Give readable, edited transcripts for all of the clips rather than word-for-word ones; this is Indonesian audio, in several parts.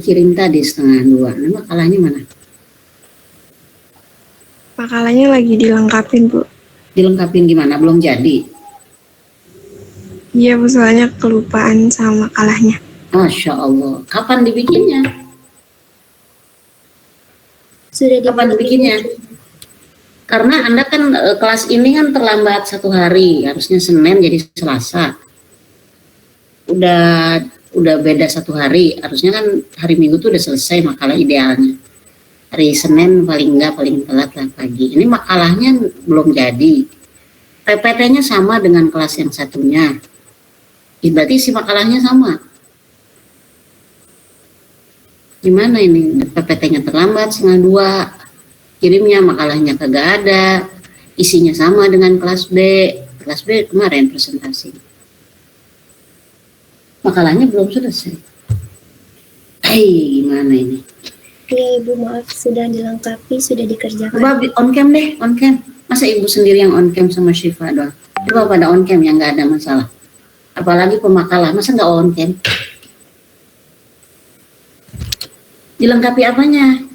kirim tadi 1:30. Nah, makalahnya mana? Makalahnya lagi dilengkapin, Bu. Dilengkapin gimana? Belum jadi? Iya, Bu, soalnya kelupaan sama makalahnya. Masya Allah. Kapan dibikinnya? Kapan dibikinnya? Karena Anda kan kelas ini kan terlambat 1 hari. Harusnya Senin jadi Selasa. Udah beda 1 hari. Harusnya kan hari Minggu tuh udah selesai makalah idealnya. Hari Senin paling telat lah pagi. Ini makalahnya belum jadi. PPT-nya sama dengan kelas yang satunya. Berarti isi makalahnya sama. Gimana ini? PPT-nya terlambat 1:30. Kirimnya makalahnya kagak ada. Isinya sama dengan kelas B. Kelas B kemarin presentasi. Makalahnya belum selesai. Gimana ini? Iya Ibu, maaf, sudah dilengkapi, sudah dikerjakan. Coba on cam deh, on cam. Masa Ibu sendiri yang on cam sama Syifa doang? Coba pada on cam yang nggak ada masalah. Apalagi pemakalah, masa nggak on cam? Dilengkapi apanya?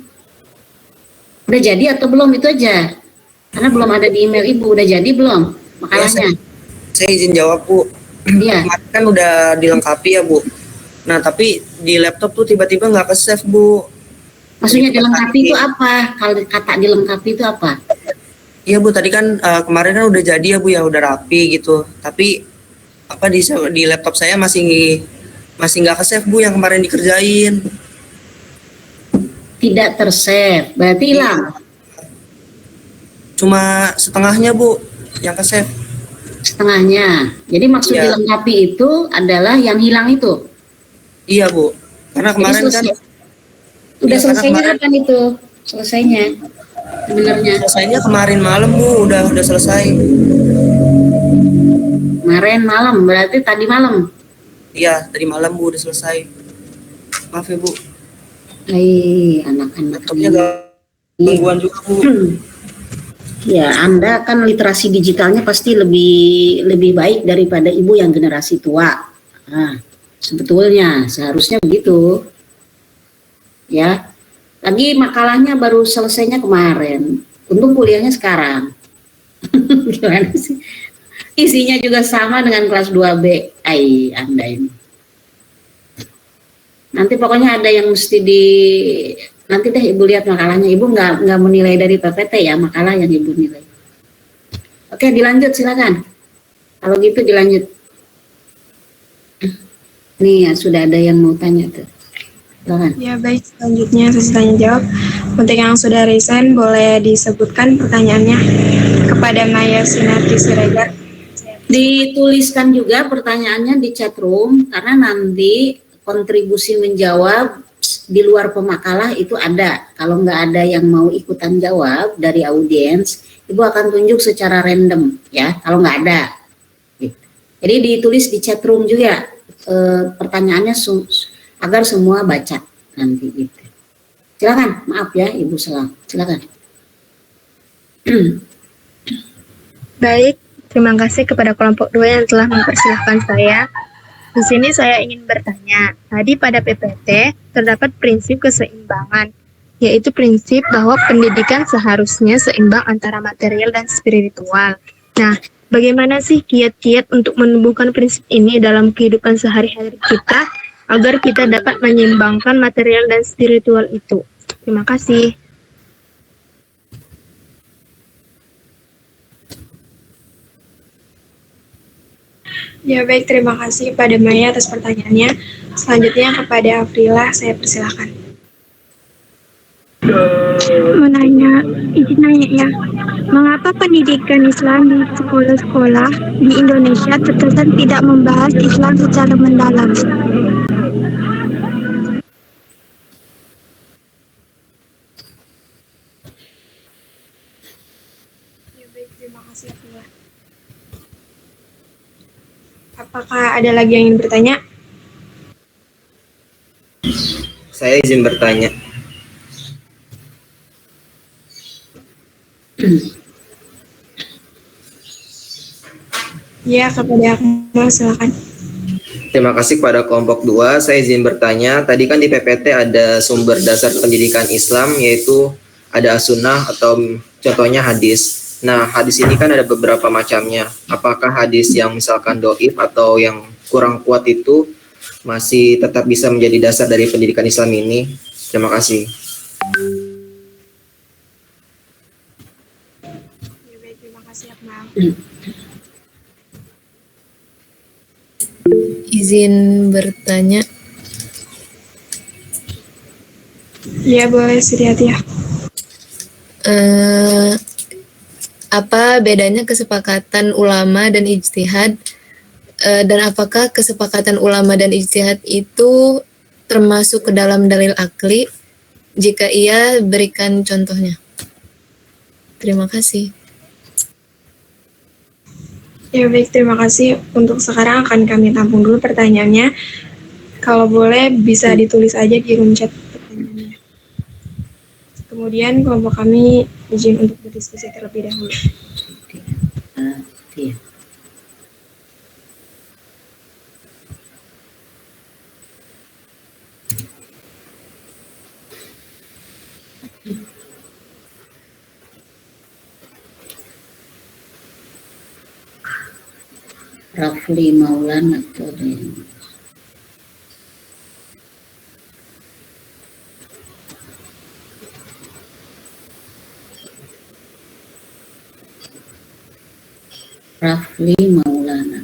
Udah jadi atau belum, itu aja. Karena belum ada di email Ibu, udah jadi belum makalahnya? Ya, saya izin jawab, Bu. Iya. Kemarin kan udah dilengkapi ya, Bu. Nah, tapi di laptop tuh tiba-tiba nggak ke-save, Bu. Maksudnya dilengkapi itu apa? Kalau kata dilengkapi itu apa? Iya, Bu, tadi kan kemarin kan udah jadi ya, Bu, ya udah rapi gitu. Tapi apa di laptop saya masih nggak ke-save, Bu, yang kemarin dikerjain. Tidak tersave, berarti hilang. Cuma setengahnya, Bu, yang ke-save. Setengahnya. Jadi maksud dilengkapi itu adalah yang hilang itu. Iya, Bu. Karena kemarin kan udah selesainya kapan itu? Selesainya sebenarnya. Selesainya kemarin malam, Bu, udah selesai. Kemarin malam, berarti tadi malam. Iya, tadi malam, Bu, udah selesai. Maaf ya, Bu. Anak-anak laptopnya gangguan juga, Bu. Ya, Anda kan literasi digitalnya pasti lebih baik daripada Ibu yang generasi tua. Nah, sebetulnya seharusnya begitu. Ya. Lagi makalahnya baru selesainya kemarin. Untung kuliahnya sekarang. Gimana sih? Isinya juga sama dengan kelas 2B. Anda ini. Nanti pokoknya ada yang mesti nanti deh Ibu lihat makalahnya. Ibu nggak menilai dari PPT ya, makalah yang Ibu nilai. Oke, dilanjut silakan. Kalau gitu dilanjut. Nih ya, sudah ada yang mau tanya tuh. Silakan. Ya baik, selanjutnya sesi tanya jawab. Untuk yang sudah resign boleh disebutkan pertanyaannya kepada Maya Sinati Siregar. Dituliskan juga pertanyaannya di chat room karena nanti kontribusi menjawab di luar pemakalah itu ada. Kalau nggak ada yang mau ikutan jawab dari audiens, Ibu akan tunjuk secara random ya. Kalau nggak ada, gitu. Jadi ditulis di chat room juga pertanyaannya agar semua baca nanti gitu. Silakan, maaf ya Ibu Selang, silakan. Baik, terima kasih kepada kelompok 2 yang telah mempersilahkan saya. Di sini saya ingin bertanya, tadi pada PPT terdapat prinsip keseimbangan, yaitu prinsip bahwa pendidikan seharusnya seimbang antara material dan spiritual. Nah, bagaimana sih kiat-kiat untuk menumbuhkan prinsip ini dalam kehidupan sehari-hari kita, agar kita dapat menyeimbangkan material dan spiritual itu? Terima kasih. Ya baik, terima kasih pada Maya atas pertanyaannya. Selanjutnya kepada Afrila, saya persilahkan. Izin nanya ya, mengapa pendidikan Islam di sekolah-sekolah di Indonesia terkesan tidak membahas Islam secara mendalam? Ya baik, terima kasih Afrila. Apakah ada lagi yang ingin bertanya? Saya izin bertanya. Ya, kepada Akmal, silakan. Terima kasih kepada kelompok 2. Saya izin bertanya, tadi kan di PPT ada sumber dasar pendidikan Islam, yaitu ada as-sunnah atau contohnya hadis. Nah, hadis ini kan ada beberapa macamnya. Apakah hadis yang misalkan doif atau yang kurang kuat itu masih tetap bisa menjadi dasar dari pendidikan Islam ini? Terima kasih. Ya, baik, terima kasih Akmal. Izin bertanya, Ya, boleh Suryati ya. apa bedanya kesepakatan ulama dan ijtihad, dan apakah kesepakatan ulama dan ijtihad itu termasuk ke dalam dalil akli? Jika iya, berikan contohnya. Terima kasih. Ya, baik, terima kasih. Untuk sekarang akan kami tampung dulu pertanyaannya. Kalau boleh bisa ditulis aja di room chat pertanyaannya. Kemudian kelompok kami izin untuk berdiskusi terlebih dahulu. Iya. Rafli Maulana atau ada yang Rafli Maulana.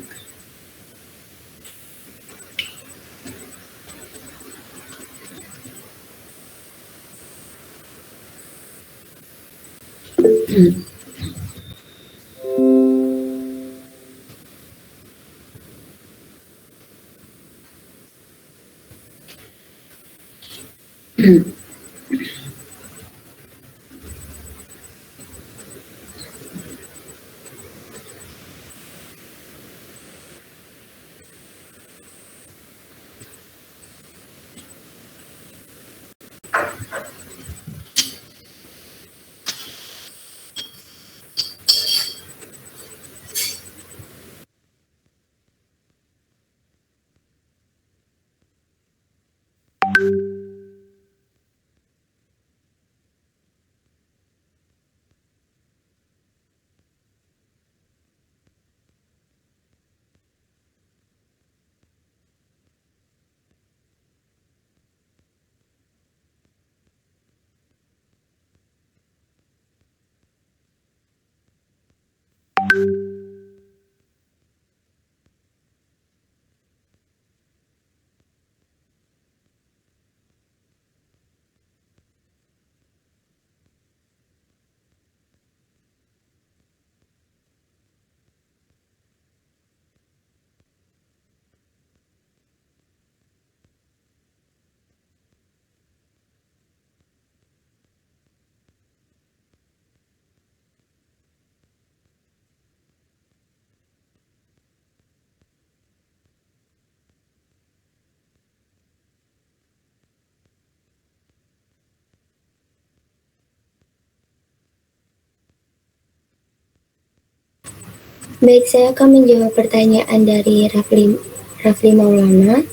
Baik, saya akan menjawab pertanyaan dari Rafli Maulana.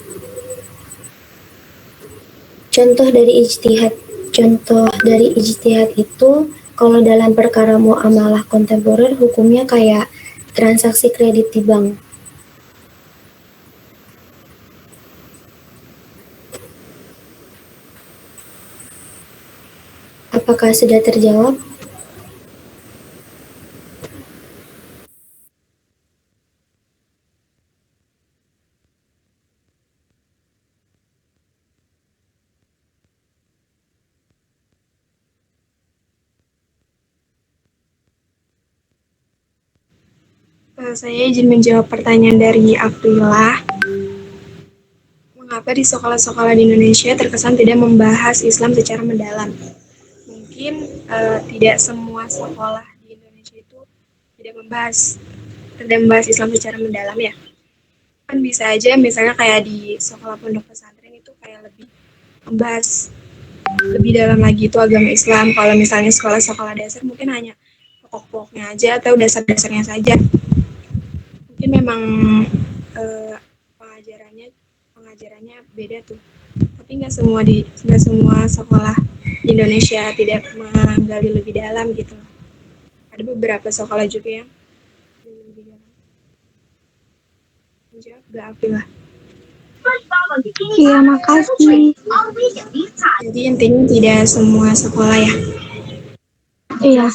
Contoh dari ijtihad itu, kalau dalam perkara muamalah kontemporer, hukumnya kayak transaksi kredit di bank. Apakah sudah terjawab? Saya izin menjawab pertanyaan dari Aprila. Mengapa di sekolah-sekolah di Indonesia terkesan tidak membahas Islam secara mendalam? Mungkin tidak semua sekolah di Indonesia itu tidak membahas Islam secara mendalam ya. Kan bisa aja misalnya kayak di sekolah pondok pesantren itu kayak lebih membahas lebih dalam lagi itu agama Islam. Kalau misalnya sekolah-sekolah dasar mungkin hanya pokok-pokoknya aja atau dasar-dasarnya saja. Mungkin memang pengajarannya beda tuh. Tapi nggak semua sekolah di Indonesia tidak menggali lebih dalam gitu. Ada beberapa sekolah juga yang lebih dalam. Menjawab gak Afifah? Iya, makasih. Jadi intinya tidak semua sekolah ya. Iya.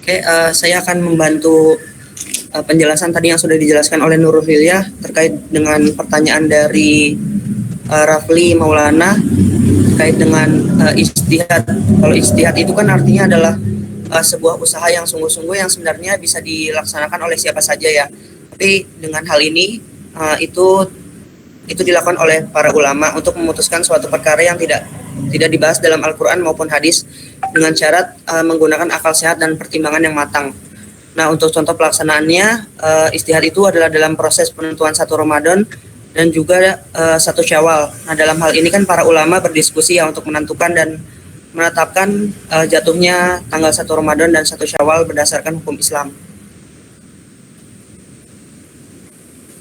Oke, saya akan membantu penjelasan tadi yang sudah dijelaskan oleh Nurul Hilyah terkait dengan pertanyaan dari Rafli Maulana terkait dengan ijtihad. Kalau ijtihad itu kan artinya adalah sebuah usaha yang sungguh-sungguh yang sebenarnya bisa dilaksanakan oleh siapa saja ya. Tapi dengan hal ini itu dilakukan oleh para ulama untuk memutuskan suatu perkara yang tidak dibahas dalam Al-Quran maupun hadis dengan syarat menggunakan akal sehat dan pertimbangan yang matang. Nah, untuk contoh pelaksanaannya, ijtihad itu adalah dalam proses penentuan 1 Ramadan dan juga 1 Syawal. Nah, dalam hal ini kan para ulama berdiskusi ya untuk menentukan dan menetapkan jatuhnya tanggal 1 Ramadan dan 1 Syawal berdasarkan hukum Islam.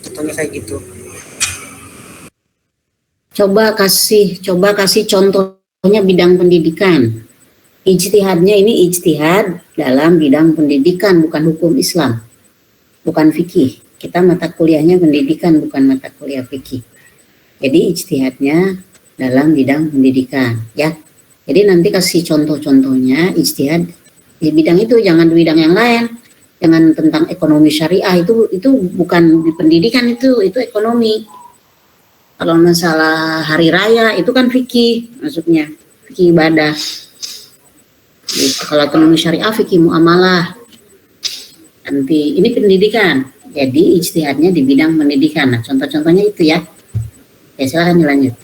Contohnya kayak gitu. Coba kasih contohnya bidang pendidikan. Ijtihadnya ini ijtihad dalam bidang pendidikan, bukan hukum Islam, bukan fikih. Kita mata kuliahnya pendidikan, bukan mata kuliah fikih. Jadi ijtihadnya dalam bidang pendidikan, ya. Jadi nanti kasih contoh-contohnya ijtihad di bidang itu, jangan di bidang yang lain. Jangan tentang ekonomi syariah, itu bukan di pendidikan, itu ekonomi. Kalau masalah hari raya itu kan fikih, maksudnya fikih ibadah. Gitu. Kalau ekonomi syariah, fikih muamalah. Nanti ini pendidikan, jadi ijtihadnya di bidang pendidikan. Nah, contoh-contohnya itu ya. Ya, silakan dilanjut.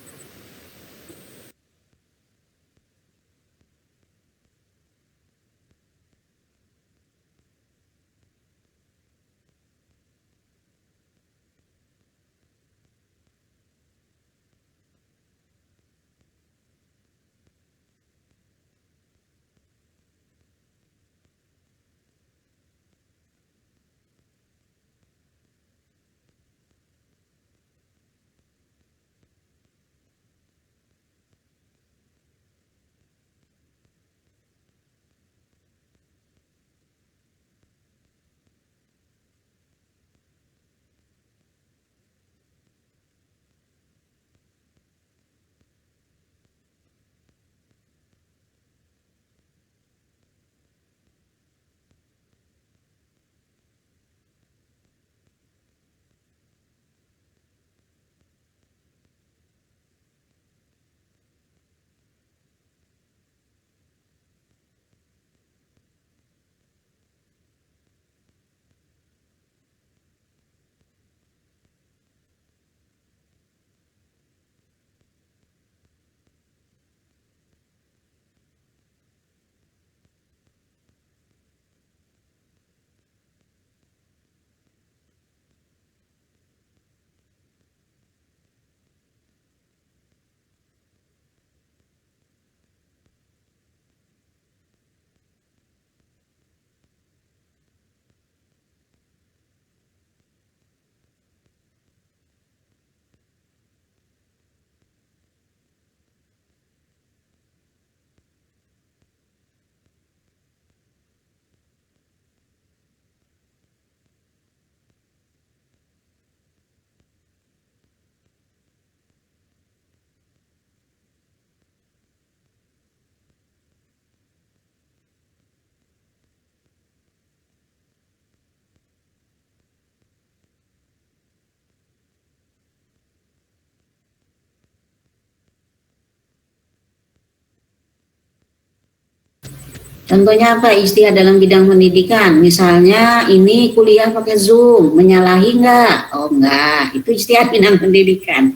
Contohnya apa? Ijtihad dalam bidang pendidikan. Misalnya ini kuliah pakai Zoom, menyalahi enggak? Oh enggak, itu ijtihad bidang pendidikan.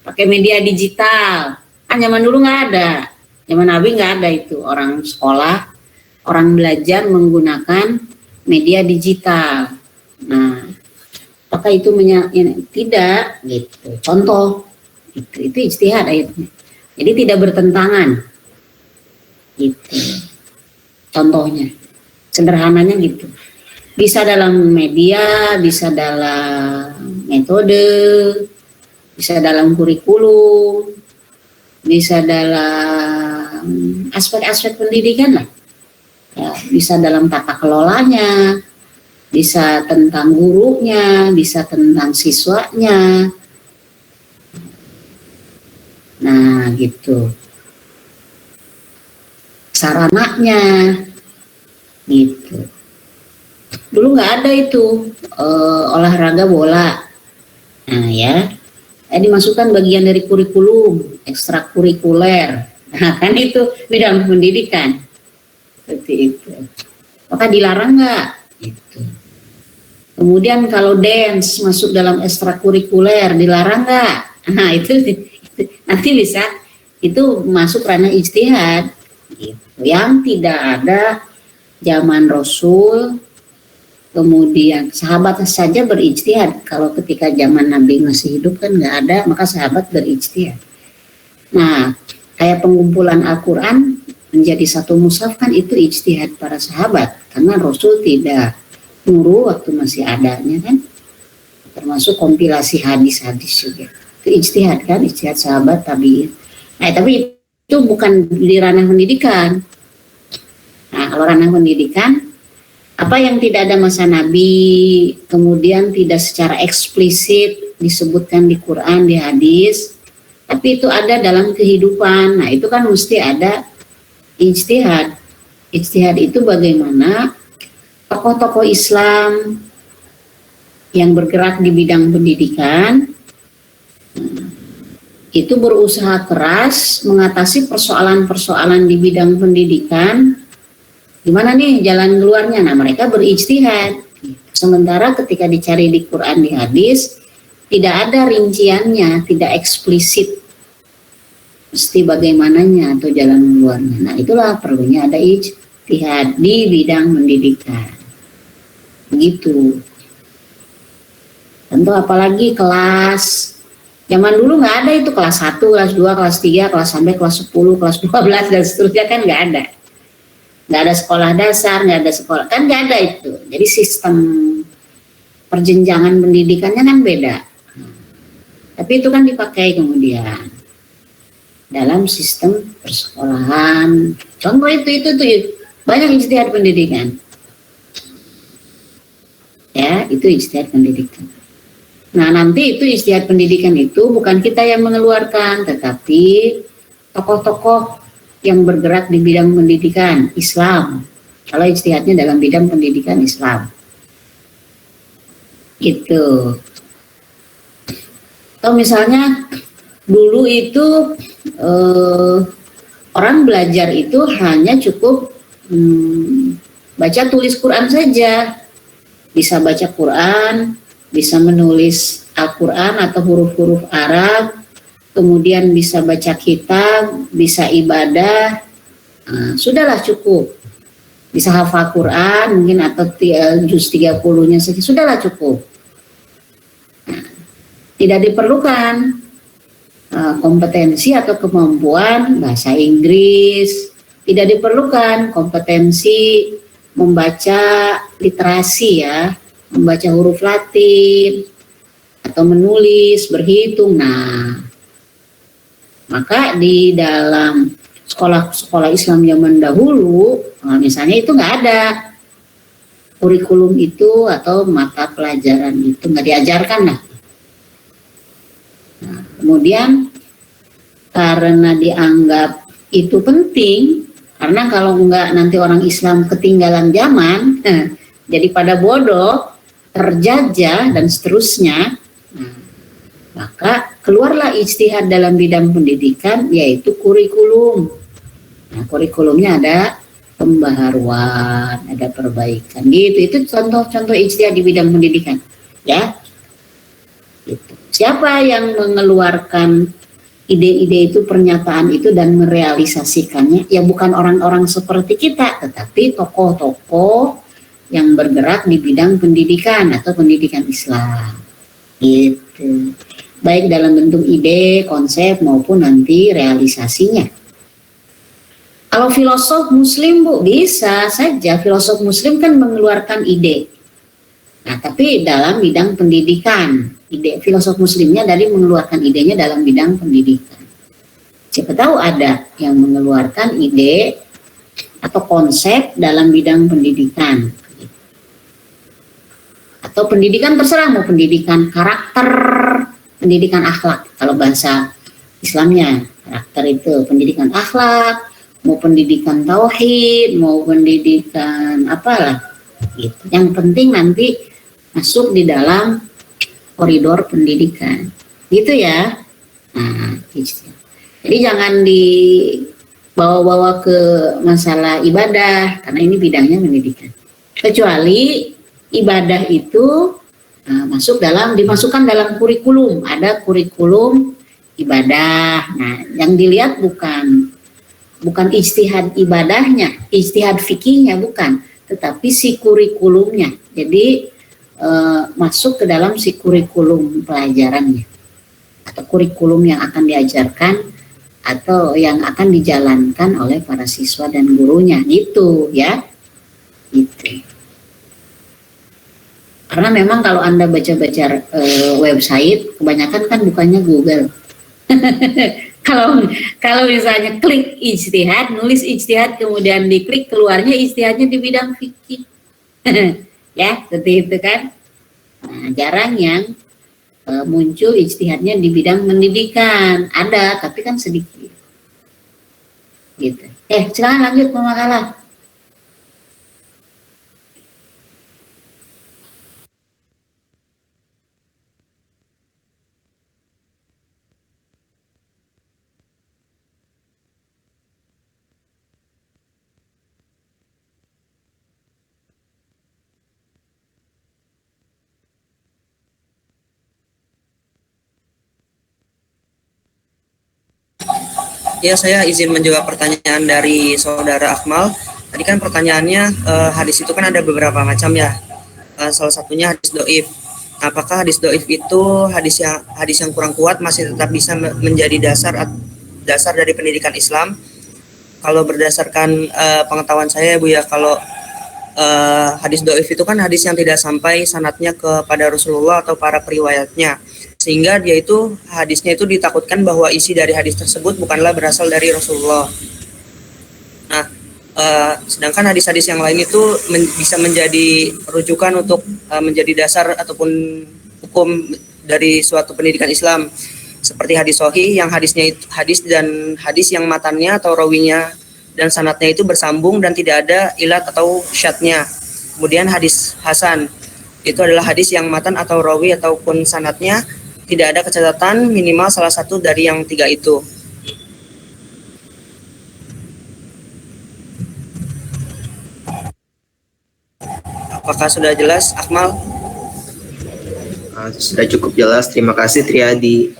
Pakai media digital. Kan zaman dulu enggak ada. Zaman Nabi enggak ada itu. Orang sekolah, orang belajar menggunakan media digital. Nah, apakah itu tidak gitu. Contoh itu ijtihad ayatnya. Jadi tidak bertentangan. Gitu. Contohnya, sederhananya gitu. Bisa dalam media, bisa dalam metode, bisa dalam kurikulum, bisa dalam aspek-aspek pendidikan lah. Ya, bisa dalam tata kelolanya, bisa tentang gurunya, bisa tentang siswanya. Nah, gitu. Sarananya, gitu. Dulu nggak ada itu olahraga bola. Nah, ya, dimasukkan bagian dari kurikulum, ekstrakurikuler. Nah, kan itu bidang pendidikan. Seperti itu. Maka dilarang nggak? Gitu. Kemudian kalau dance masuk dalam ekstrakurikuler, dilarang nggak? Nah, itu nanti bisa itu masuk ranah ijtihad. Gitu. Yang tidak ada zaman Rasul, kemudian sahabat saja berijtihad. Kalau ketika zaman Nabi masih hidup kan nggak ada, maka sahabat berijtihad. Nah, kayak pengumpulan Al-Quran menjadi satu mushaf kan itu ijtihad para sahabat, karena Rasul tidak nyuruh waktu masih adanya kan, termasuk kompilasi hadis-hadis juga. Itu ijtihad kan, ijtihad sahabat tabi'in. Nah, tapi itu bukan di ranah pendidikan. Nah, kalau ranah pendidikan, apa yang tidak ada masa Nabi, kemudian tidak secara eksplisit disebutkan di Quran, di hadis, tapi itu ada dalam kehidupan. Nah, itu kan mesti ada ijtihad. Ijtihad itu bagaimana tokoh-tokoh Islam yang bergerak di bidang pendidikan itu berusaha keras mengatasi persoalan-persoalan di bidang pendidikan. Gimana nih jalan keluarnya? Nah, mereka berijtihad. Sementara ketika dicari di Quran, di hadis, tidak ada rinciannya, tidak eksplisit mesti bagaimananya atau jalan keluarnya. Nah, itulah perlunya ada ijtihad di bidang pendidikan. Begitu. Tentu apalagi kelas. Zaman dulu nggak ada itu kelas 1, kelas 2, kelas 3, kelas sampai kelas 10, kelas 12 dan seterusnya kan nggak ada. Nggak ada sekolah dasar, nggak ada sekolah, kan nggak ada itu. Jadi sistem perjenjangan pendidikannya kan beda. Tapi itu kan dipakai kemudian dalam sistem persekolahan. Contoh itu banyak ijtihad pendidikan. Ya, itu ijtihad pendidikan. Nah, nanti itu ijtihad pendidikan itu bukan kita yang mengeluarkan, tetapi tokoh-tokoh yang bergerak di bidang pendidikan Islam. Kalau ijtihadnya dalam bidang pendidikan Islam. Gitu. Atau misalnya dulu itu orang belajar itu hanya cukup baca tulis Quran saja. Bisa baca Quran, bisa menulis Al-Quran atau huruf-huruf Arab, kemudian bisa baca kitab, bisa ibadah, sudahlah cukup. Bisa hafal Quran mungkin atau juz 30-nya saja, sudahlah cukup. Nah, tidak diperlukan kompetensi atau kemampuan bahasa Inggris, tidak diperlukan kompetensi membaca literasi ya, membaca huruf Latin atau menulis, berhitung. Nah, maka di dalam sekolah-sekolah Islam zaman dahulu, misalnya itu nggak ada kurikulum itu atau mata pelajaran itu nggak diajarkan lah. Nah, kemudian karena dianggap itu penting, karena kalau nggak nanti orang Islam ketinggalan zaman, jadi pada bodoh, terjajah dan seterusnya. Nah, maka keluarlah ijtihad dalam bidang pendidikan, yaitu kurikulum. Nah, kurikulumnya ada pembaharuan, ada perbaikan, gitu. Itu contoh-contoh ijtihad di bidang pendidikan, ya. Gitu. Siapa yang mengeluarkan ide-ide itu, pernyataan itu dan merealisasikannya? Ya bukan orang-orang seperti kita, tetapi tokoh-tokoh yang bergerak di bidang pendidikan atau pendidikan Islam. Gitu. Baik dalam bentuk ide, konsep maupun nanti realisasinya. Kalau filosof muslim Bu, bisa saja filosof muslim kan mengeluarkan ide. Nah, tapi dalam bidang pendidikan, ide filosof muslimnya dari mengeluarkan idenya dalam bidang pendidikan. Siapa tahu ada yang mengeluarkan ide atau konsep dalam bidang pendidikan. Atau pendidikan terserah, mau pendidikan karakter, pendidikan akhlak. Kalau bahasa Islamnya, karakter itu pendidikan akhlak, mau pendidikan tauhid, mau pendidikan apalah. Gitu. Yang penting nanti masuk di dalam koridor pendidikan. Gitu ya. Nah, gitu. Jadi jangan dibawa-bawa ke masalah ibadah, karena ini bidangnya pendidikan. Kecuali ibadah itu dimasukkan dalam kurikulum, ada kurikulum ibadah. Nah, yang dilihat bukan ijtihad ibadahnya, ijtihad fikihnya bukan, tetapi si kurikulumnya. Jadi masuk ke dalam si kurikulum pelajarannya atau kurikulum yang akan diajarkan atau yang akan dijalankan oleh para siswa dan gurunya, gitu ya. Gitu. Karena memang kalau Anda baca-baca website, kebanyakan kan bukannya Google. Kalau misalnya klik ijtihad, nulis ijtihad, kemudian diklik, keluarnya ijtihadnya di bidang fikih. Ya, seperti itu kan. Nah, jarang yang muncul ijtihadnya di bidang pendidikan. Ada, tapi kan sedikit. Gitu. Silakan lanjut makalah. Ya, saya izin menjawab pertanyaan dari saudara Akmal. Tadi kan pertanyaannya, hadis itu kan ada beberapa macam ya. Salah satunya hadis doif. Apakah hadis doif itu hadis yang kurang kuat masih tetap bisa menjadi dasar dari pendidikan Islam? Kalau berdasarkan pengetahuan saya, Bu ya, kalau hadis doif itu kan hadis yang tidak sampai sanadnya kepada Rasulullah atau para periwayatnya, sehingga dia itu hadisnya itu ditakutkan bahwa isi dari hadis tersebut bukanlah berasal dari Rasulullah. Nah, sedangkan hadis-hadis yang lain itu bisa menjadi rujukan untuk menjadi dasar ataupun hukum dari suatu pendidikan Islam, seperti hadis sahih yang hadis yang matannya atau rawinya dan sanadnya itu bersambung dan tidak ada ilat atau syadnya. Kemudian hadis hasan itu adalah hadis yang matan atau rawi ataupun sanadnya tidak ada catatan minimal salah satu dari yang tiga itu. Apakah sudah jelas, Akmal? Sudah cukup jelas. Terima kasih, Triadi.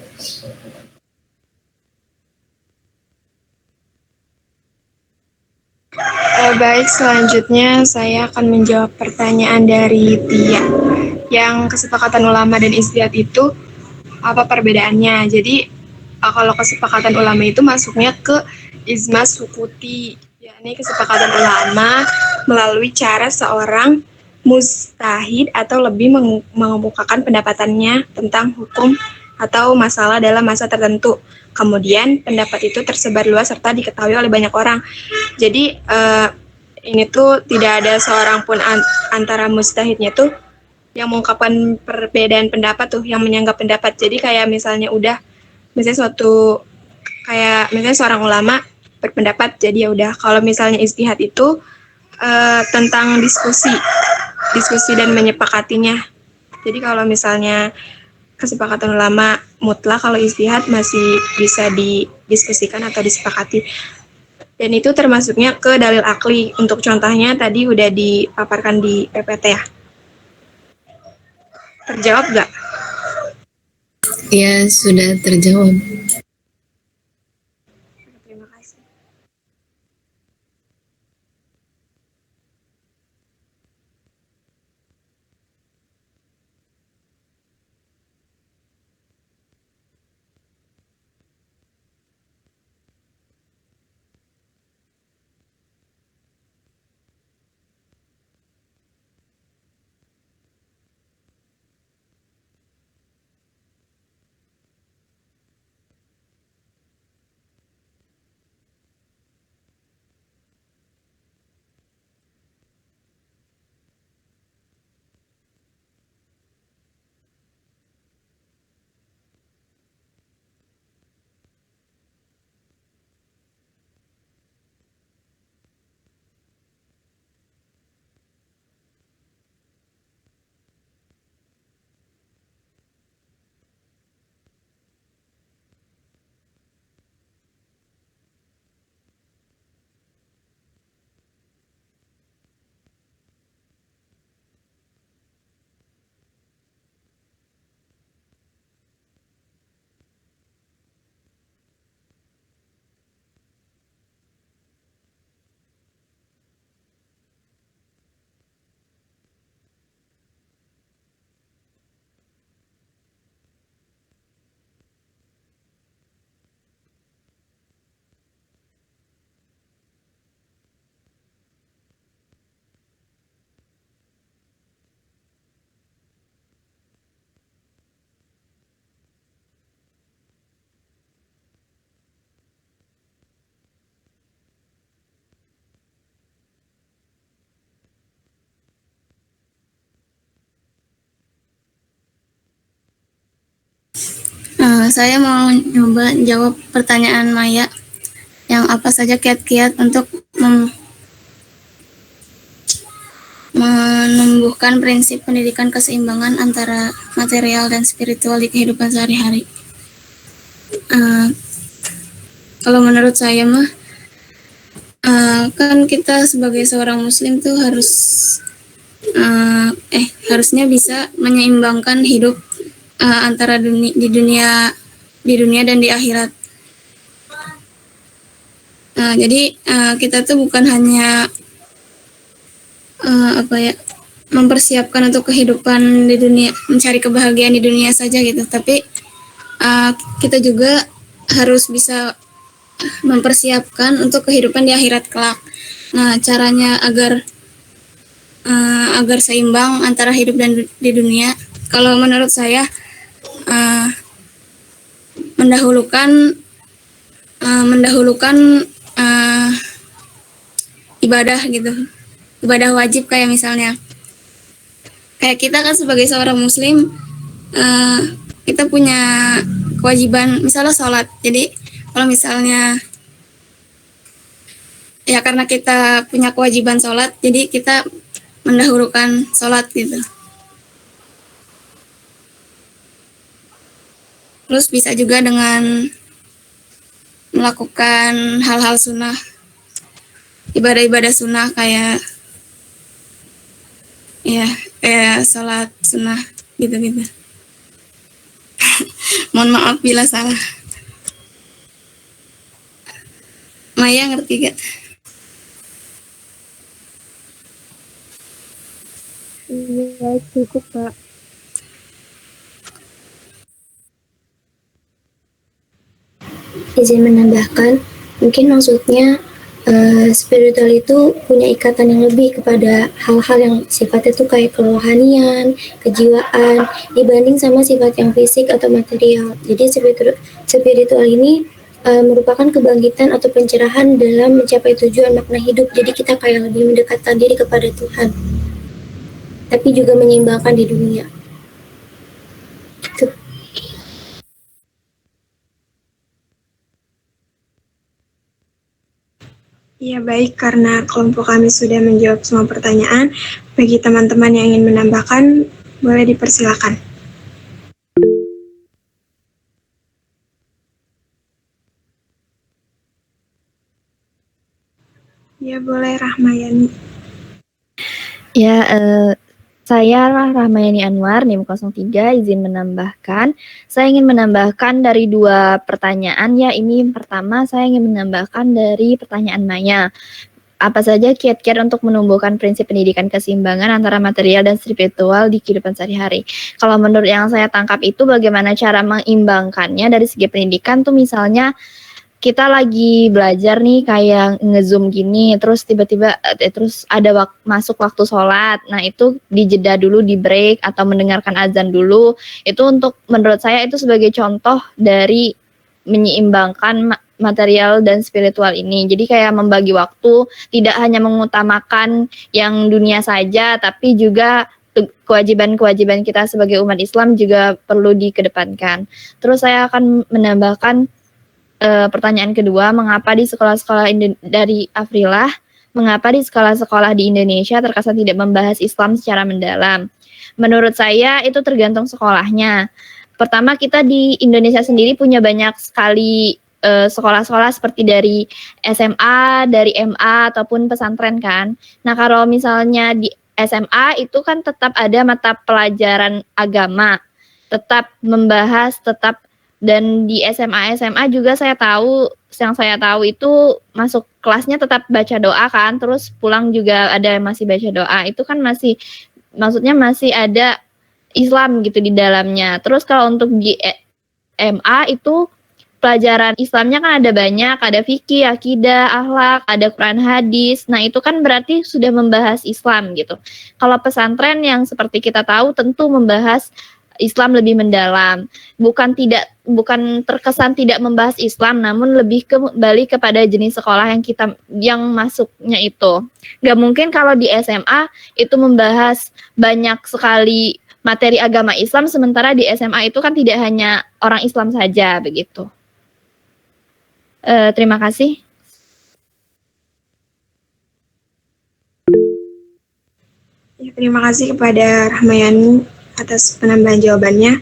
Baik, selanjutnya saya akan menjawab pertanyaan dari Tia. Yang kesepakatan ulama dan ijtihad itu apa perbedaannya? Jadi kalau kesepakatan ulama itu masuknya ke ijma sukuti, yakni kesepakatan ulama melalui cara seorang mustahid atau lebih mengemukakan pendapatannya tentang hukum atau masalah dalam masa tertentu. Kemudian pendapat itu tersebar luas serta diketahui oleh banyak orang. Jadi ini tuh tidak ada seorang pun antara mustahidnya tuh yang mengungkapkan perbedaan pendapat tuh, yang menyanggap pendapat. Jadi kayak misalnya misalnya misalnya seorang ulama berpendapat, jadi ya udah. Kalau misalnya ijtihad itu tentang diskusi dan menyepakatinya. Jadi kalau misalnya kesepakatan ulama mutlak, kalau ijtihad masih bisa didiskusikan atau disepakati. Dan itu termasuknya ke dalil akli. Untuk contohnya tadi udah dipaparkan di PPT ya. Terjawab nggak? Ya, sudah terjawab. Terima kasih. Saya mau nyoba jawab pertanyaan Maya yang apa saja kiat-kiat untuk menumbuhkan prinsip pendidikan keseimbangan antara material dan spiritual di kehidupan sehari-hari. Kalau menurut saya mah, kan kita sebagai seorang muslim tuh harusnya bisa menyeimbangkan hidup antara di dunia dan di akhirat. Jadi kita tuh bukan hanya mempersiapkan untuk kehidupan di dunia, mencari kebahagiaan di dunia saja gitu, tapi kita juga harus bisa mempersiapkan untuk kehidupan di akhirat kelak. Nah, caranya agar seimbang antara hidup dan di dunia, kalau menurut saya mendahulukan ibadah gitu, ibadah wajib, kayak misalnya kayak kita kan sebagai seorang muslim, kita punya kewajiban misalnya sholat. Jadi kalau misalnya ya karena kita punya kewajiban sholat, jadi kita mendahulukan sholat gitu. Terus bisa juga dengan melakukan hal-hal sunnah, ibadah-ibadah sunnah kayak sholat sunnah gitu-gitu. Mohon maaf bila salah. Maya ngerti gak? Iya, cukup, Pak. Izin menambahkan, mungkin maksudnya spiritual itu punya ikatan yang lebih kepada hal-hal yang sifatnya tuh kayak kerohanian, kejiwaan, dibanding sama sifat yang fisik atau material. Jadi spiritual ini merupakan kebangkitan atau pencerahan dalam mencapai tujuan makna hidup. Jadi kita kayak lebih mendekatkan diri kepada Tuhan, tapi juga menyeimbangkan di dunia. Gitu. Ya, baik, karena kelompok kami sudah menjawab semua pertanyaan, bagi teman-teman yang ingin menambahkan, boleh dipersilakan. Ya, boleh, Rahmayani. Ya, saya Rahmayani Anwar, NIM 03, izin menambahkan. Saya ingin menambahkan dari 2 pertanyaan ya. Ini pertama saya ingin menambahkan dari pertanyaan Maya. Apa saja kiat-kiat untuk menumbuhkan prinsip pendidikan keseimbangan antara material dan spiritual di kehidupan sehari-hari? Kalau menurut yang saya tangkap itu bagaimana cara mengimbangkannya dari segi pendidikan tuh, misalnya kita lagi belajar nih kayak nge-zoom gini, terus tiba-tiba terus ada masuk waktu sholat. Nah, itu dijeda dulu, di break atau mendengarkan azan dulu. Itu untuk menurut saya itu sebagai contoh dari menyeimbangkan material dan spiritual ini. Jadi kayak membagi waktu, tidak hanya mengutamakan yang dunia saja, tapi juga kewajiban-kewajiban kita sebagai umat Islam juga perlu dikedepankan. Terus saya akan menambahkan pertanyaan kedua, mengapa di sekolah-sekolah dari Afrilah, mengapa di sekolah-sekolah di Indonesia terkesan tidak membahas Islam secara mendalam? Menurut saya itu tergantung sekolahnya. Pertama, kita di Indonesia sendiri punya banyak sekali sekolah-sekolah seperti dari SMA, dari MA ataupun pesantren kan. Nah, kalau misalnya di SMA itu kan tetap ada mata pelajaran agama, tetap membahas, dan di SMA juga yang saya tahu itu masuk kelasnya tetap baca doa kan, terus pulang juga ada masih baca doa. Itu kan maksudnya masih ada Islam gitu di dalamnya. Terus kalau untuk di MA itu pelajaran Islamnya kan ada banyak, ada fikih, akidah, akhlak, ada Quran hadis. Nah, itu kan berarti sudah membahas Islam gitu. Kalau pesantren yang seperti kita tahu tentu membahas Islam lebih mendalam, bukan terkesan tidak membahas Islam, namun lebih kembali kepada jenis sekolah yang masuknya itu. Gak mungkin kalau di SMA itu membahas banyak sekali materi agama Islam, sementara di SMA itu kan tidak hanya orang Islam saja begitu. Terima kasih. Ya, terima kasih kepada Rahmayani atas penambahan jawabannya.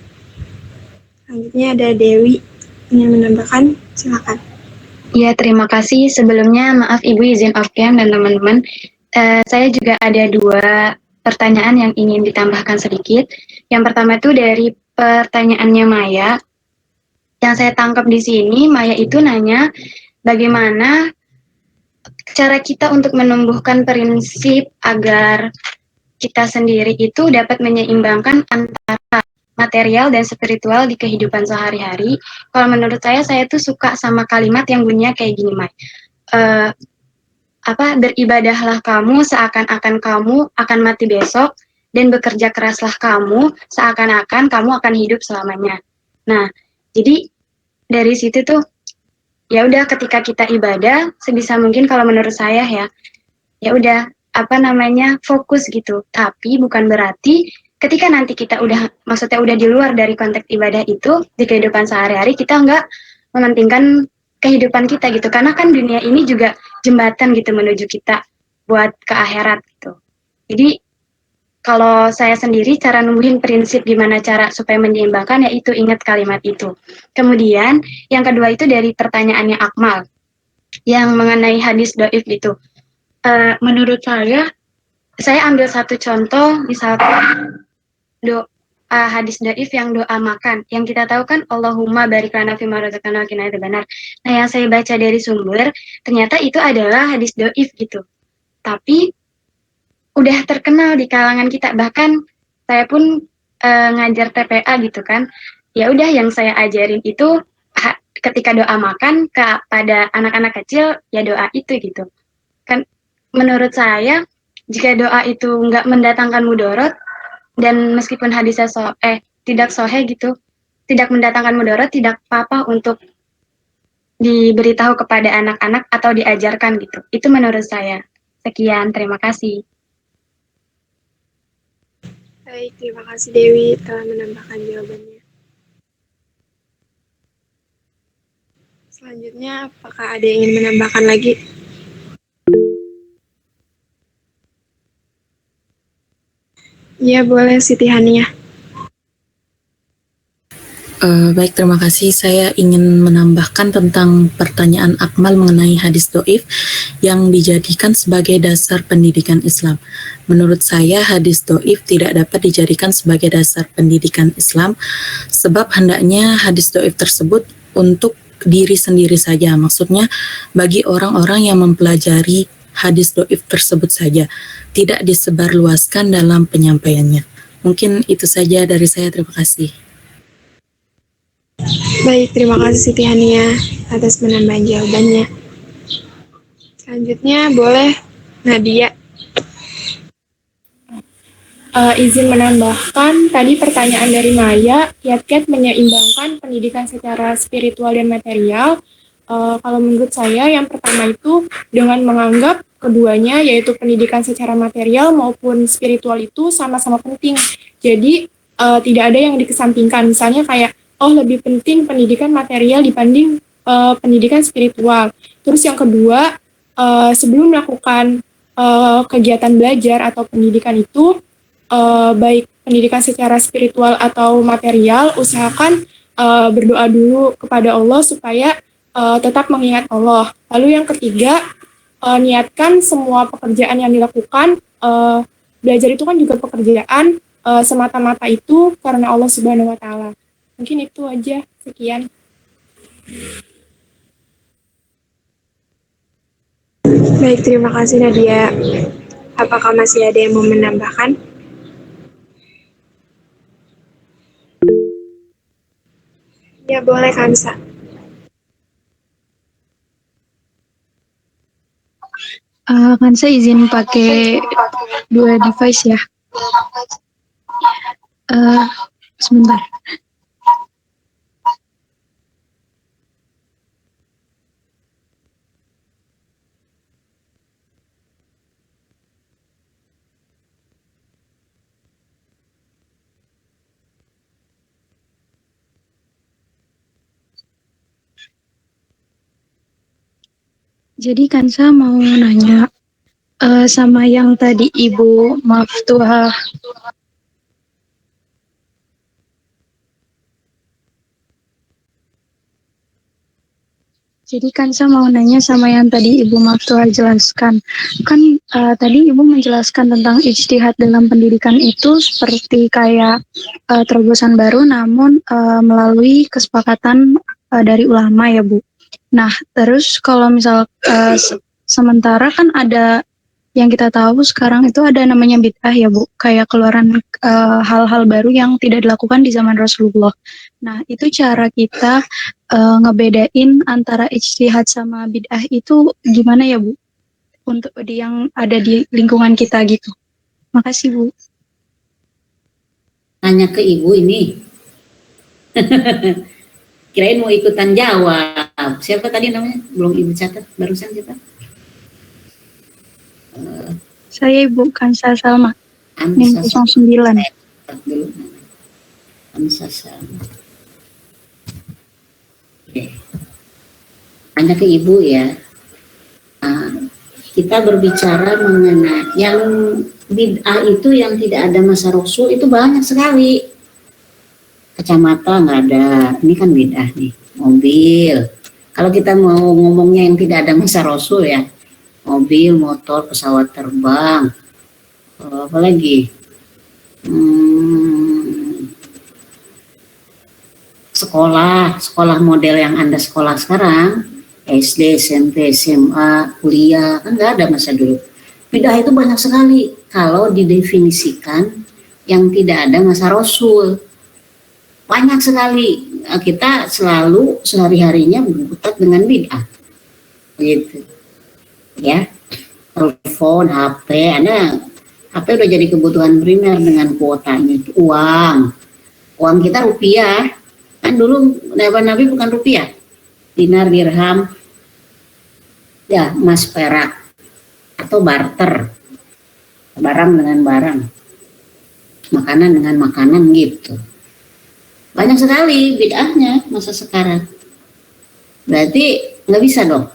Selanjutnya ada Dewi ingin menambahkan, silakan. Ya, terima kasih. Sebelumnya maaf Ibu izin off-cam dan teman-teman. Saya juga ada 2 pertanyaan yang ingin ditambahkan sedikit. Yang pertama itu dari pertanyaannya Maya. Yang saya tangkap di sini, Maya itu nanya bagaimana cara kita untuk menumbuhkan prinsip agar kita sendiri itu dapat menyeimbangkan antara material dan spiritual di kehidupan sehari-hari. Kalau menurut saya tuh suka sama kalimat yang bunyinya kayak gini, Mai. Beribadahlah kamu seakan-akan kamu akan mati besok, dan bekerja keraslah kamu seakan-akan kamu akan hidup selamanya. Nah, jadi dari situ tuh ya udah ketika kita ibadah sebisa mungkin kalau menurut saya ya udah fokus gitu. Tapi bukan berarti ketika nanti kita udah di luar dari konteks ibadah itu di kehidupan sehari-hari kita nggak mementingkan kehidupan kita gitu, karena kan dunia ini juga jembatan gitu menuju kita buat ke akhirat gitu. Jadi kalau saya sendiri cara numbuhin prinsip gimana cara supaya menyeimbangkan, yaitu ingat kalimat itu. Kemudian yang kedua itu dari pertanyaannya Akmal yang mengenai hadis doif gitu. Menurut saya ambil satu contoh, misalkan hadis doif yang doa makan, yang kita tahu kan Allahumma barik lana fima razaqtana wa qina adzabannar. Nah, yang saya baca dari sumber ternyata itu adalah hadis doif gitu. Tapi udah terkenal di kalangan kita, bahkan saya pun ngajar TPA gitu kan. Ya udah yang saya ajarin itu ketika doa makan pada anak-anak kecil ya doa itu gitu. Kan menurut saya jika doa itu nggak mendatangkan mudorot, dan meskipun hadisnya tidak sahih gitu, tidak mendatangkan mudorot, tidak apa-apa untuk diberitahu kepada anak-anak atau diajarkan gitu. Itu menurut saya. Sekian, terima kasih. Baik, terima kasih Dewi telah menambahkan jawabannya. Selanjutnya, apakah ada yang ingin menambahkan lagi? Ya, boleh Siti Haniah. Baik, terima kasih. Saya ingin menambahkan tentang pertanyaan Akmal mengenai hadis doif yang dijadikan sebagai dasar pendidikan Islam. Menurut saya, hadis doif tidak dapat dijadikan sebagai dasar pendidikan Islam, sebab hendaknya hadis doif tersebut untuk diri sendiri saja. Maksudnya, bagi orang-orang yang mempelajari hadis doif tersebut saja, tidak disebarluaskan dalam penyampaiannya. Mungkin itu saja dari saya. Terima kasih. Baik, terima kasih Siti Haniah atas penambahan jawabannya. Selanjutnya boleh Nadia. Izin menambahkan, tadi pertanyaan dari Maya, kiat-kiat menyeimbangkan pendidikan secara spiritual dan material. Kalau menurut saya, yang pertama itu dengan menganggap keduanya, yaitu pendidikan secara material maupun spiritual itu sama-sama penting. Jadi, tidak ada yang dikesampingkan. Misalnya kayak, lebih penting pendidikan material dibanding pendidikan spiritual. Terus yang kedua, sebelum melakukan kegiatan belajar atau pendidikan itu, baik pendidikan secara spiritual atau material, usahakan berdoa dulu kepada Allah supaya tetap mengingat Allah. Lalu yang ketiga, niatkan semua pekerjaan yang dilakukan, belajar itu kan juga pekerjaan, semata-mata itu karena Allah Subhanahu wa Ta'ala. Mungkin itu aja, sekian. Baik, terima kasih Nadia. Apakah masih ada yang mau menambahkan? Ya, boleh Kansa. Kansa izin pakai 2 device ya. Sebentar. Jadi Kansa mau nanya sama yang tadi Ibu Maftuha. Jadi Kansa mau nanya sama yang tadi Ibu Maftuha jelaskan. Kan tadi Ibu menjelaskan tentang ijtihad dalam pendidikan itu seperti kayak terobosan baru namun melalui kesepakatan dari ulama ya Bu. Nah terus kalau misal sementara kan ada yang kita tahu sekarang itu ada namanya bid'ah ya Bu, kayak keluaran hal-hal baru yang tidak dilakukan di zaman Rasulullah. Nah itu cara kita ngebedain antara ijtihad sama bid'ah itu gimana ya Bu? Untuk yang ada di lingkungan kita gitu. Makasih Bu. Nanya ke Ibu ini. Kirain mau ikutan jawab. Siapa tadi namanya? Belum Ibu catat, barusan kita. Saya Ibu Kansa Salma. Anissa 09. Dulu. Anissa Salma. Oke. Tanya ke Ibu ya. Kita berbicara mengenai yang bid'ah itu yang tidak ada masa Rasul itu banyak sekali. Kacamata nggak ada, ini kan bid'ah nih. Mobil. Kalau kita mau ngomongnya yang tidak ada masa Rasul ya, mobil, motor, pesawat terbang, apalagi sekolah model yang Anda sekolah sekarang, SD, SMP, SMA, kuliah, kan nggak ada masa dulu. Bid'ah itu banyak sekali kalau didefinisikan yang tidak ada masa Rasul. Banyak sekali, kita selalu sehari-harinya berkutat dengan bid'ah. Gitu. Ya, telepon, HP, HP udah jadi kebutuhan primer dengan kuotanya itu uang kita rupiah, kan dulu Nabi bukan rupiah, dinar, dirham, ya emas, perak, atau barter, barang dengan barang, makanan dengan makanan gitu. Banyak sekali bid'ahnya masa sekarang, berarti nggak bisa dong.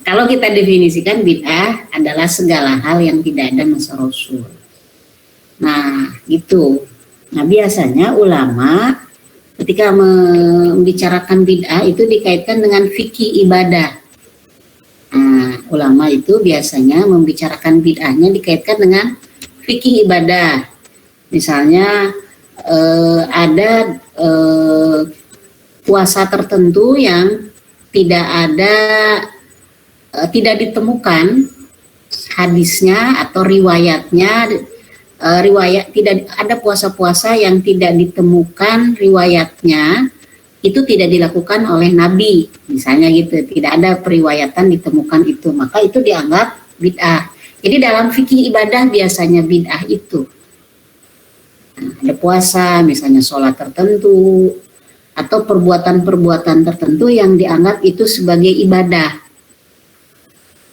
Kalau kita definisikan bid'ah adalah segala hal yang tidak ada masa Rasul. Nah, gitu. Nah, biasanya ulama ketika membicarakan bid'ah itu dikaitkan dengan fikih ibadah. Nah, ulama itu biasanya membicarakan bid'ahnya dikaitkan dengan fikih ibadah. Misalnya ada puasa tertentu yang tidak ditemukan hadisnya atau riwayatnya, tidak ada puasa-puasa yang tidak ditemukan riwayatnya, itu tidak dilakukan oleh Nabi, misalnya gitu, tidak ada periwayatan ditemukan itu, maka itu dianggap bid'ah. Jadi dalam fikih ibadah biasanya bid'ah itu ada puasa, misalnya sholat tertentu, atau perbuatan-perbuatan tertentu yang dianggap itu sebagai ibadah.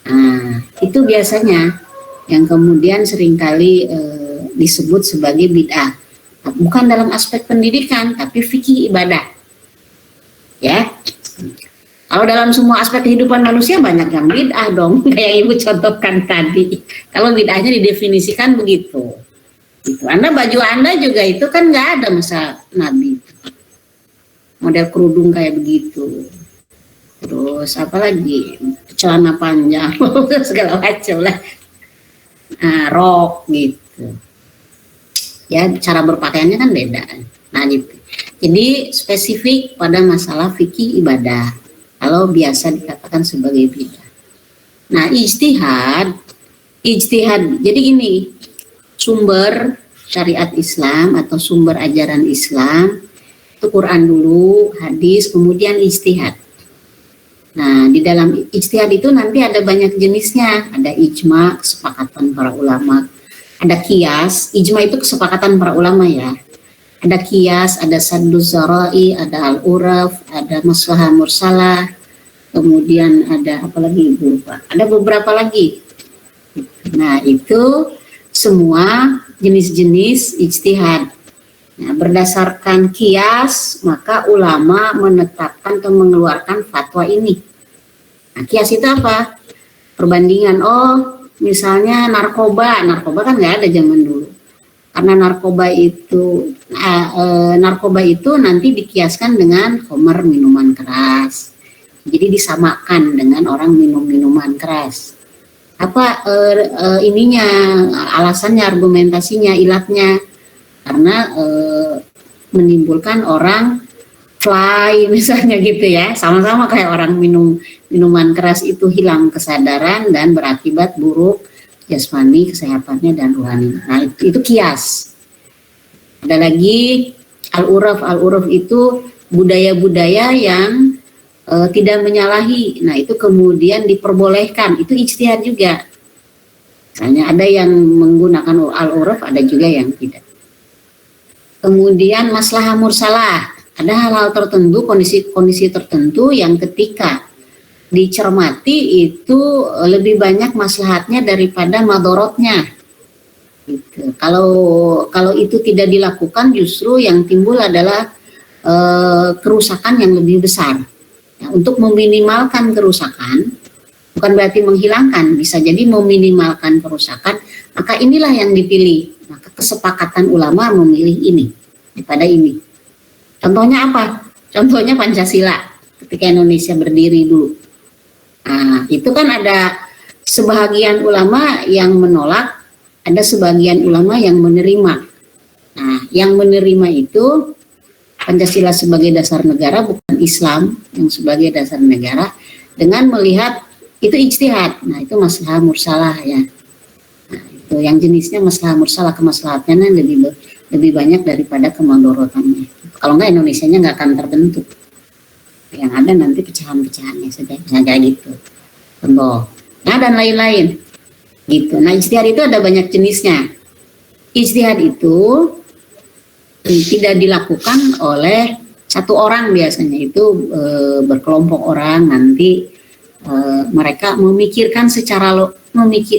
Nah, itu biasanya yang kemudian seringkali disebut sebagai bid'ah. Bukan dalam aspek pendidikan, tapi fikih ibadah. Ya, kalau dalam semua aspek kehidupan manusia banyak yang bid'ah dong, kayak Ibu contohkan tadi. Kalau bid'ahnya didefinisikan begitu. Gitu. Baju Anda juga itu kan nggak ada masa Nabi. Model kerudung kayak begitu. Terus apalagi celana panjang, segala macam lah. Nah, rok gitu. Ya, cara berpakaiannya kan beda. Nah, gitu. Jadi spesifik pada masalah fikih ibadah. Kalau biasa dikatakan sebagai bid'ah. Nah, ijtihad. Jadi ini sumber syariat Islam atau sumber ajaran Islam itu Quran dulu, hadis, kemudian ijtihad. Nah, di dalam ijtihad itu nanti ada banyak jenisnya. Ada ijma, kesepakatan para ulama. Ada qiyas, ijma itu kesepakatan para ulama ya. Ada qiyas, ada sadduz zara'i, ada al-uraf, ada maslahah mursalah. Kemudian ada apa lagi Ibu lupa. Ada beberapa lagi. Nah, itu semua jenis-jenis ijtihad. Nah, berdasarkan kias, maka ulama menetapkan atau mengeluarkan fatwa ini. Nah, kias itu apa? Perbandingan, oh misalnya narkoba kan nggak ada zaman dulu. Karena narkoba itu nanti dikiaskan dengan khamr, minuman keras. Jadi disamakan dengan orang minum minuman keras. Apa ininya, alasannya, argumentasinya, ilatnya? Karena menimbulkan orang fly misalnya gitu ya, sama-sama kayak orang minum minuman keras itu hilang kesadaran dan berakibat buruk jasmani, kesehatannya dan rohani. Nah itu kias. Ada lagi al-uraf itu budaya-budaya yang tidak menyalahi. Nah itu kemudian diperbolehkan, itu ijtihad juga. Misalnya ada yang menggunakan al-uraf, ada juga yang tidak. Kemudian maslahah mursalah, ada hal-hal tertentu, kondisi-kondisi tertentu yang ketika dicermati itu lebih banyak maslahatnya daripada madorotnya. Gitu. Kalau itu tidak dilakukan, justru yang timbul adalah kerusakan yang lebih besar. Ya, untuk meminimalkan kerusakan, bukan berarti menghilangkan, bisa jadi meminimalkan kerusakan, maka inilah yang dipilih. Maka kesepakatan ulama memilih ini daripada ini. Contohnya apa? Contohnya Pancasila ketika Indonesia berdiri dulu. Nah, itu kan ada sebahagian ulama yang menolak, ada sebagian ulama yang menerima. Nah, yang menerima itu Pancasila sebagai dasar negara, bukan Islam yang sebagai dasar negara, dengan melihat itu ijtihad. Nah, itu maslahah mursalah ya. Yang jenisnya maslahah mursalah, kemaslahatannya lebih banyak daripada kemadorotannya. Kalau enggak, Indonesianya nggak akan terbentuk. Yang ada nanti pecahan-pecahannya saja, kayak gitu. Contoh. Nah, dan lain-lain. Gitu. Nah, ijtihad itu ada banyak jenisnya. Ijtihad itu tidak dilakukan oleh satu orang biasanya, itu berkelompok orang, nanti mereka memikirkan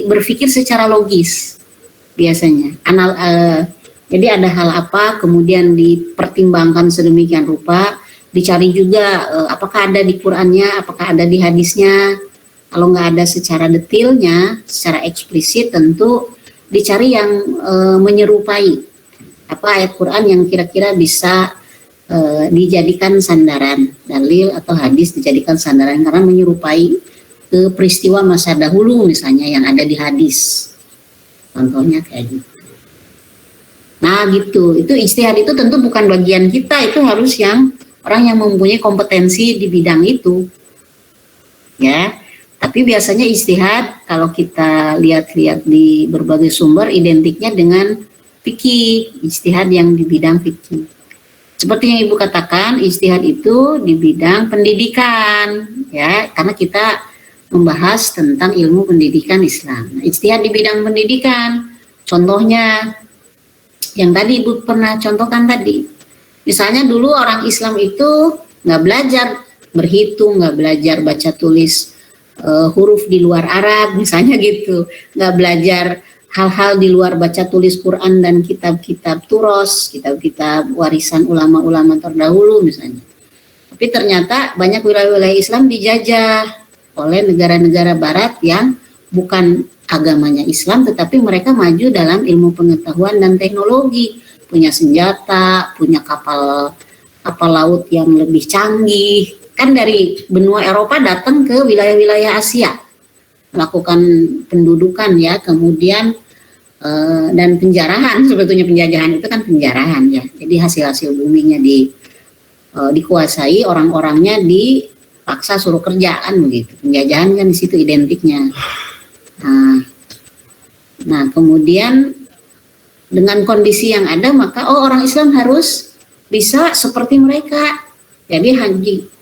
berpikir secara logis biasanya. Jadi ada hal apa, kemudian dipertimbangkan sedemikian rupa, dicari juga apakah ada di Qur'annya, apakah ada di hadisnya. Kalau nggak ada secara detailnya, secara eksplisit, tentu dicari yang menyerupai apa ayat Qur'an yang kira-kira bisa dijadikan sandaran, dalil atau hadis dijadikan sandaran karena menyerupai ke peristiwa masa dahulu misalnya yang ada di hadis. Contohnya kayak gitu. Nah gitu, itu ijtihad itu tentu bukan bagian kita, itu harus yang orang yang mempunyai kompetensi di bidang itu. Ya, tapi biasanya ijtihad kalau kita lihat-lihat di berbagai sumber identiknya dengan fikih, ijtihad yang di bidang fikih. Seperti yang Ibu katakan, ijtihad itu di bidang pendidikan, ya, karena kita membahas tentang ilmu pendidikan Islam. Nah, ijtihad di bidang pendidikan, contohnya yang tadi Ibu pernah contohkan tadi. Misalnya dulu orang Islam itu nggak belajar berhitung, nggak belajar baca tulis huruf di luar Arab, misalnya gitu, nggak belajar hal-hal di luar baca tulis Quran dan kitab-kitab turos, kitab-kitab warisan ulama-ulama terdahulu misalnya. Tapi ternyata banyak wilayah-wilayah Islam dijajah oleh negara-negara barat yang bukan agamanya Islam, tetapi mereka maju dalam ilmu pengetahuan dan teknologi, punya senjata, punya kapal laut yang lebih canggih. Kan dari benua Eropa datang ke wilayah-wilayah Asia, melakukan pendudukan ya, kemudian dan penjarahan, sebetulnya penjajahan itu kan penjarahan ya. Jadi hasil-hasil buminya dikuasai, orang-orangnya dipaksa suruh kerjaan begitu. Penjajahan kan di situ identiknya. Nah, kemudian dengan kondisi yang ada, maka orang Islam harus bisa seperti mereka. Jadi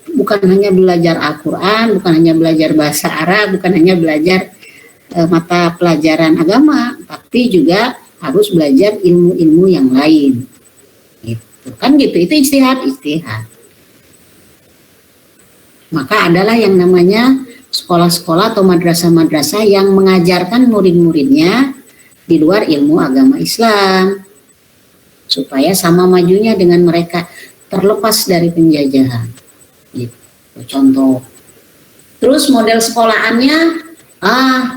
bukan hanya belajar Al-Quran, bukan hanya belajar bahasa Arab, bukan hanya belajar mata pelajaran agama, tapi juga harus belajar ilmu-ilmu yang lain. Gitu. Kan gitu, itu ijtihad. Maka adalah yang namanya sekolah-sekolah atau madrasah-madrasah yang mengajarkan murid-muridnya di luar ilmu agama Islam. supaya sama majunya dengan mereka, terlepas dari penjajahan. Gitu. Contoh. Terus model sekolahannya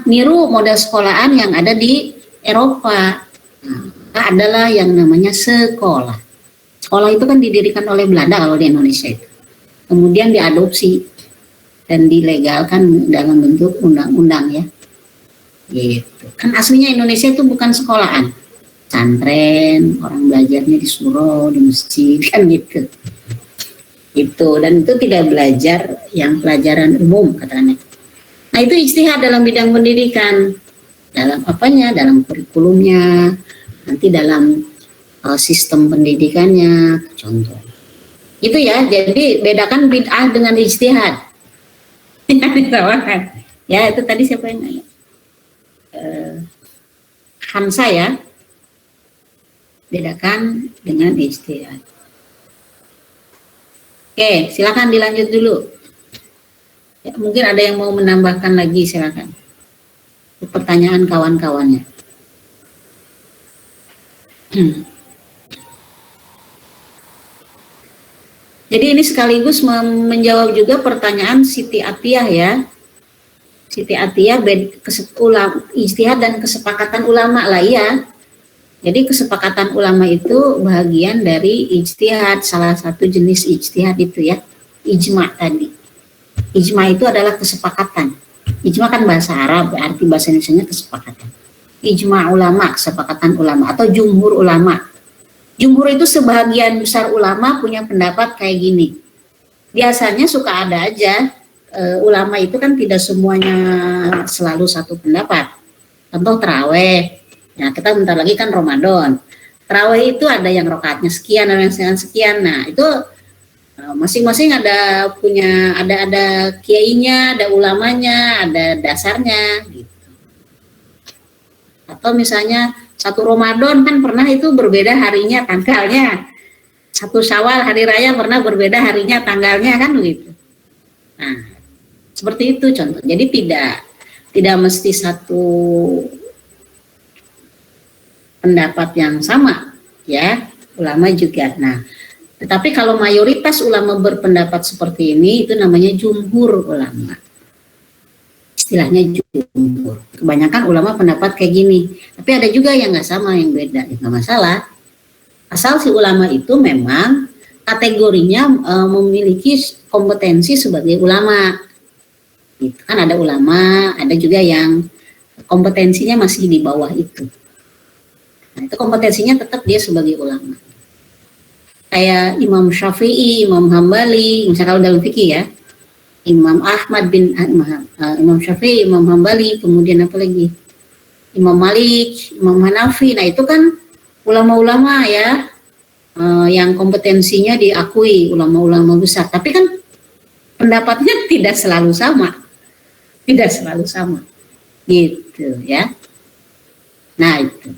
niru model sekolahan yang ada di Eropa. Nah, adalah yang namanya sekolah. Sekolah itu kan didirikan oleh Belanda kalau di Indonesia itu. Kemudian diadopsi dan dilegalkan dalam bentuk undang-undang ya. Gitu. Kan aslinya Indonesia itu bukan sekolahan. Pesantren, orang belajarnya di surau, di masjid kan gitu. Itu, dan itu tidak belajar yang pelajaran umum katanya. Nah, itu ijtihad dalam bidang pendidikan. Dalam apanya? Dalam kurikulumnya, nanti dalam sistem pendidikannya, contoh. Itu ya, jadi bedakan bid'ah dengan ijtihad. Ya, itu tadi siapa yang nanya? Hamsa ya. Bedakan dengan ijtihad. Oke, silakan dilanjut dulu. Ya, mungkin ada yang mau menambahkan lagi, silakan. Pertanyaan kawan-kawannya. Jadi ini sekaligus menjawab juga pertanyaan Siti Atiyah ya. Siti Atiyah ijtihad dan kesepakatan ulama lah ya. Jadi kesepakatan ulama itu bagian dari ijtihad, salah satu jenis ijtihad itu ya, ijma tadi. Ijma itu adalah kesepakatan. Ijma kan bahasa Arab, arti bahasa Indonesianya kesepakatan. Ijma ulama, kesepakatan ulama atau jumhur ulama. Jumhur itu sebagian besar ulama punya pendapat kayak gini. Biasanya suka ada aja, ulama itu kan tidak semuanya selalu satu pendapat. Contoh taraweh. Nah, kita bentar lagi kan Ramadan. Tarawih itu ada yang rakaatnya sekian, ada yang sekian. Nah, itu masing-masing ada punya, ada kiainya, ada ulamanya, ada dasarnya. Gitu. Atau misalnya satu Ramadan kan pernah itu berbeda harinya, tanggalnya. Satu Syawal hari raya pernah berbeda harinya, tanggalnya kan begitu. Nah, seperti itu contoh. Jadi tidak mesti satu pendapat yang sama ya, ulama juga. Nah, tetapi kalau mayoritas ulama berpendapat seperti ini itu namanya jumhur ulama. Istilahnya jumhur. Kebanyakan ulama pendapat kayak gini. Tapi ada juga yang nggak sama, yang beda. Nggak masalah. Asal si ulama itu memang kategorinya memiliki kompetensi sebagai ulama. Gitu. Kan ada ulama, ada juga yang kompetensinya masih di bawah itu. Nah, itu kompetensinya tetap dia sebagai ulama. Kayak Imam Syafi'i, Imam Hambali, misalnya kalau dalam fikih ya, Imam Ahmad bin Imam Syafi'i, Imam Hambali, kemudian apa lagi? Imam Malik, Imam Hanafi. Nah, itu kan ulama-ulama ya, yang kompetensinya diakui, ulama-ulama besar. Tapi kan pendapatnya tidak selalu sama. Tidak selalu sama. Gitu ya. Nah, itu.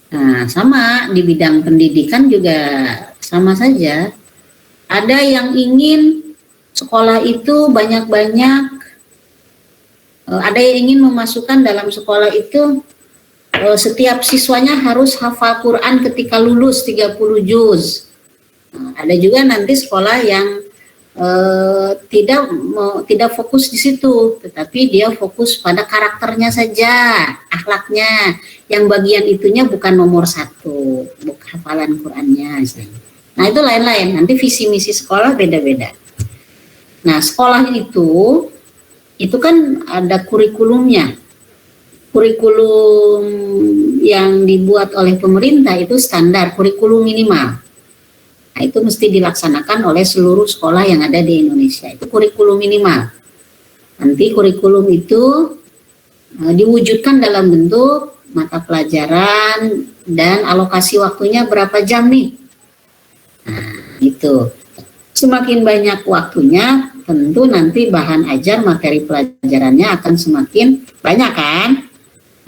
Nah, sama di bidang pendidikan juga sama saja. Ada yang ingin sekolah itu banyak-banyak, ada yang ingin memasukkan dalam sekolah itu setiap siswanya harus hafal Quran ketika lulus 30 juz. Nah, ada juga nanti sekolah yang tidak fokus di situ, tetapi dia fokus pada karakternya saja, akhlaknya. Yang bagian itunya bukan nomor satu, bukan hafalan Qurannya. Nah, itu lain-lain. Nanti visi misi sekolah beda-beda. Nah, sekolah itu kan ada kurikulumnya. Kurikulum yang dibuat oleh pemerintah itu standar kurikulum minimal. Nah, itu mesti dilaksanakan oleh seluruh sekolah yang ada di Indonesia. Itu kurikulum minimal. Nanti kurikulum itu diwujudkan dalam bentuk mata pelajaran dan alokasi waktunya berapa jam nih. Nah, itu. Semakin banyak waktunya, tentu nanti bahan ajar materi pelajarannya akan semakin banyak kan.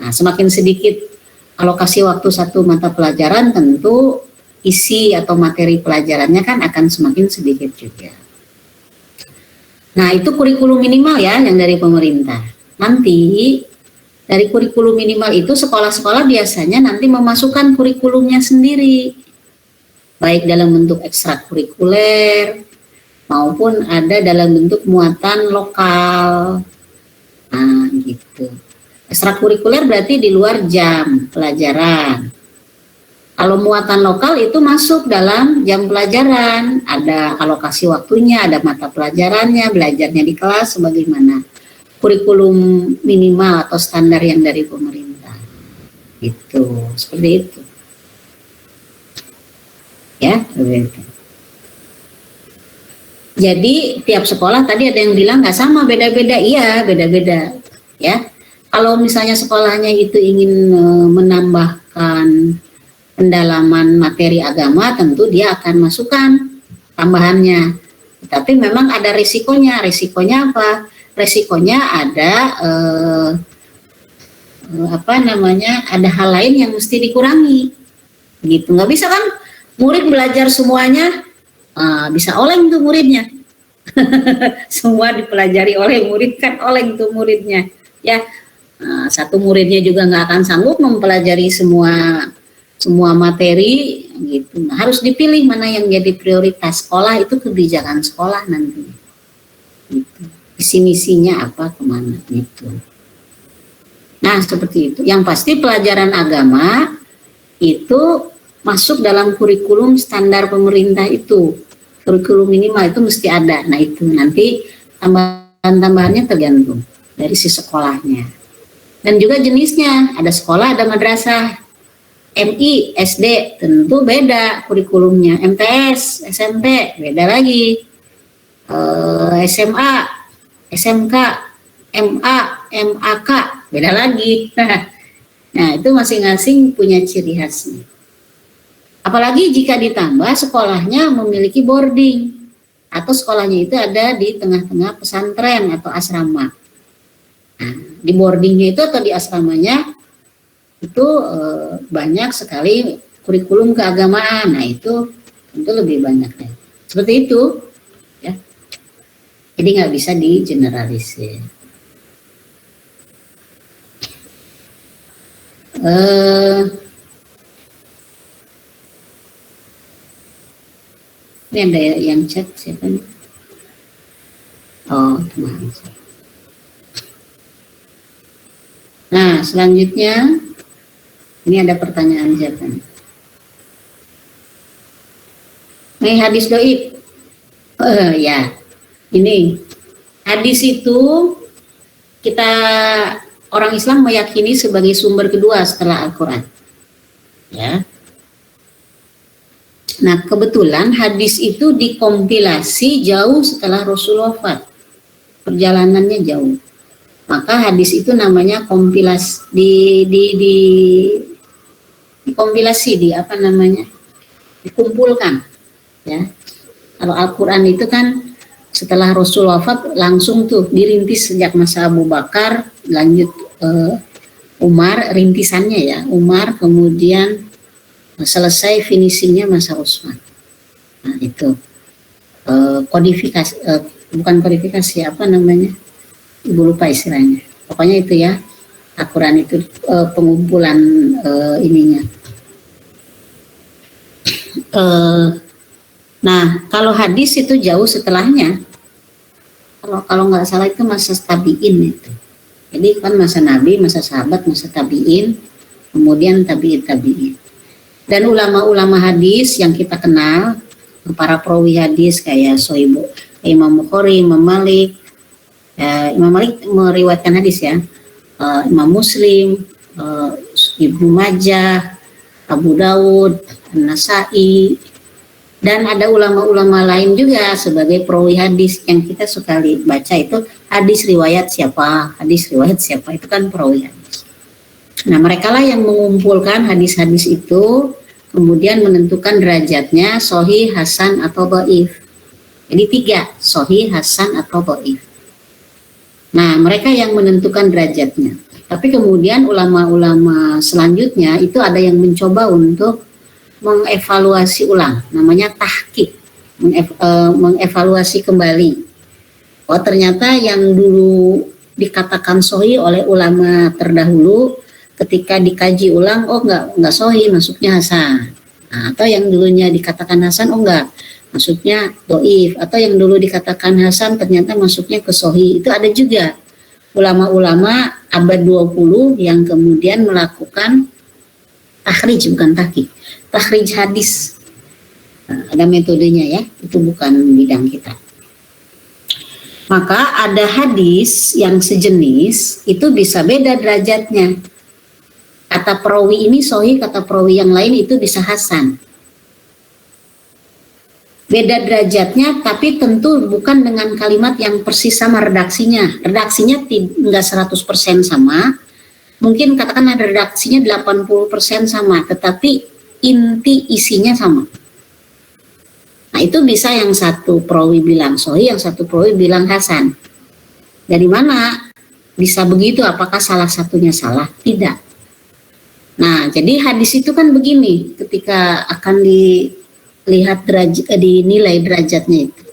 Nah, semakin sedikit alokasi waktu satu mata pelajaran, tentu isi atau materi pelajarannya kan akan semakin sedikit juga. Nah, itu kurikulum minimal ya yang dari pemerintah. nanti dari kurikulum minimal itu sekolah-sekolah biasanya nanti memasukkan kurikulumnya sendiri, baik dalam bentuk ekstrakurikuler maupun ada dalam bentuk muatan lokal. Nah, gitu. Ekstrakurikuler berarti di luar jam pelajaran. Kalau muatan lokal itu masuk dalam jam pelajaran, ada alokasi waktunya, ada mata pelajarannya, belajarnya di kelas sebagaimana kurikulum minimal atau standar yang dari pemerintah. Itu, seperti itu. Ya, seperti itu. Jadi tiap sekolah tadi ada yang bilang nggak sama, beda-beda. Iya, beda-beda. Ya, kalau misalnya sekolahnya itu ingin menambahkan pendalaman materi agama, tentu dia akan masukkan tambahannya. Tapi memang ada risikonya. Risikonya apa? Resikonya ada ada hal lain yang mesti dikurangi, gitu. Nggak bisa kan murid belajar semuanya, bisa oleng tuh muridnya. Semua dipelajari oleh murid kan oleng tuh muridnya, ya. Satu muridnya juga nggak akan sanggup mempelajari semua materi, gitu. Nah, harus dipilih mana yang jadi prioritas. Sekolah itu kebijakan sekolah nanti, gitu. Visi misinya apa, kemana, gitu. Nah, seperti itu. Yang pasti pelajaran agama itu masuk dalam kurikulum standar pemerintah itu. Kurikulum minimal itu mesti ada. Nah, itu nanti tambahan-tambahannya tergantung dari si sekolahnya. Dan juga jenisnya, ada sekolah, ada madrasah. MI, SD, tentu beda kurikulumnya. MTS, SMP, beda lagi. SMA, SMK, MA, MAK, beda lagi. Nah, itu masing-masing punya ciri khasnya. Apalagi jika ditambah sekolahnya memiliki boarding, atau sekolahnya itu ada di tengah-tengah pesantren atau asrama. Nah, di boardingnya itu atau di asramanya itu banyak sekali kurikulum keagamaan. Nah, itu tentu lebih banyak ya. Seperti itu. Jadi nggak bisa digeneralisir. Ini ada yang chat siapa nih? Oh, teman. Nah, selanjutnya ini ada pertanyaan siapa nih? Ini hadis doib. Ya. Ini hadis itu kita orang Islam meyakini sebagai sumber kedua setelah Al-Quran. Ya. Nah, kebetulan hadis itu dikompilasi jauh setelah Rasul wafat. Perjalanannya jauh. Maka hadis itu namanya kompilasi dikumpulkan. Ya. Kalau Al-Quran itu kan setelah Rasul wafat langsung tuh dirintis sejak masa Abu Bakar, lanjut Umar, rintisannya ya Umar, kemudian selesai finishingnya masa Utsman. Nah, itu kodifikasi, bukan kodifikasi, apa namanya, ibu lupa istilahnya. Pokoknya itu ya, Al-Quran itu pengumpulan ininya. Nah, kalau hadis itu jauh setelahnya. Kalau nggak salah itu masa tabi'in itu. Jadi kan masa Nabi, masa sahabat, masa tabi'in, kemudian tabi'in. Dan ulama-ulama hadis yang kita kenal, para perawi hadis kayak Sohibu, Imam Bukhari, Imam Malik. Imam Malik meriwayatkan hadis ya. Imam Muslim, Ibnu Majah, Abu Dawud, An-Nasai. Dan ada ulama-ulama lain juga sebagai perawi hadis yang kita suka baca itu hadis riwayat siapa, itu kan perawi hadis. Nah, mereka lah yang mengumpulkan hadis-hadis itu, kemudian menentukan derajatnya sahih, hasan, atau dhaif. Jadi 3, sahih, hasan, atau dhaif. Nah, mereka yang menentukan derajatnya. Tapi kemudian ulama-ulama selanjutnya itu ada yang mencoba untuk mengevaluasi ulang, namanya tahqiq, mengevaluasi kembali. Oh, ternyata yang dulu dikatakan sahih oleh ulama terdahulu, ketika dikaji ulang, oh enggak sahih, masuknya hasan. Nah, atau yang dulunya dikatakan hasan, oh enggak, masuknya dhaif. Atau yang dulu dikatakan hasan ternyata masuknya ke sahih. Itu ada juga ulama-ulama abad 20 yang kemudian melakukan takhrij, bukan tahqiq, takhrij hadis. Nah, ada metodenya ya, itu bukan bidang kita. Maka ada hadis yang sejenis itu bisa beda derajatnya. Kata perawi ini sahih, kata perawi yang lain itu bisa hasan. Beda derajatnya, tapi tentu bukan dengan kalimat yang persis sama redaksinya. Redaksinya enggak 100% sama. Mungkin katakan ada redaksinya 80% sama, tetapi inti isinya sama. Nah, itu bisa yang satu perawi bilang sahih, yang satu perawi bilang hasan. Dari mana bisa begitu? Apakah salah satunya salah? Tidak. Nah, jadi hadis itu kan begini, ketika akan dilihat dinilai derajatnya itu.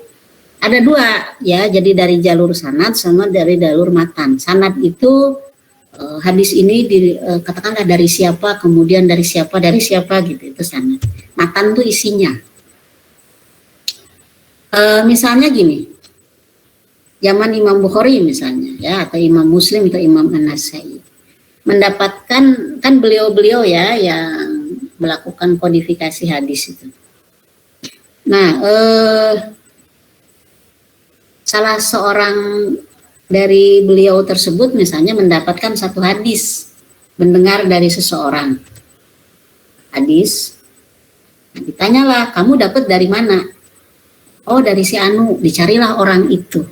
Ada dua ya, jadi dari jalur sanad sama dari jalur matan. Sanad itu hadis ini katakanlah dari siapa, kemudian dari siapa gitu, itu sanad. Matan itu isinya. Misalnya gini, zaman Imam Bukhari misalnya ya, atau Imam Muslim atau Imam An-Nasai mendapatkan, kan beliau-beliau ya yang melakukan kodifikasi hadis itu. Nah, salah seorang dari beliau tersebut misalnya mendapatkan satu hadis, mendengar dari seseorang hadis, nah, ditanyalah, kamu dapat dari mana? Oh, dari si Anu. Dicarilah orang itu,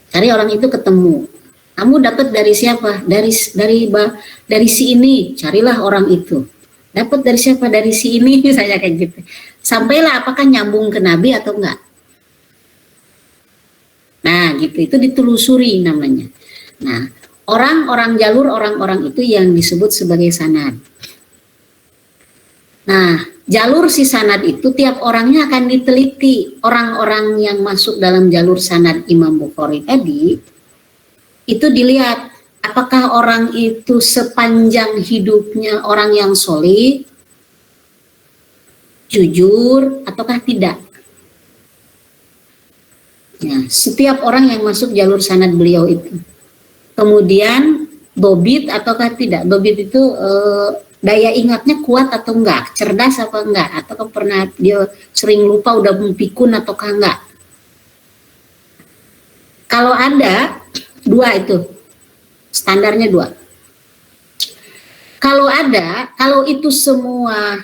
cari orang itu, ketemu. Kamu dapat dari siapa? Dari si ini. Carilah orang itu. Dapat dari siapa? Dari si ini, saya kayak gitu. Sampailah apakah nyambung ke Nabi atau enggak. Nah, gitu, itu ditelusuri namanya. Nah, jalur orang-orang itu yang disebut sebagai sanad. Nah, jalur si sanad itu tiap orangnya akan diteliti. Orang-orang yang masuk dalam jalur sanad Imam Bukhari tadi itu dilihat apakah orang itu sepanjang hidupnya orang yang solih, jujur, ataukah tidak. Ya, setiap orang yang masuk jalur sanad beliau itu. Kemudian dobit ataukah tidak. Dobit itu daya ingatnya kuat atau enggak, cerdas apa enggak, atau pernah dia sering lupa, udah pikun ataukah enggak. Kalau ada dua, itu standarnya dua. Kalau itu semua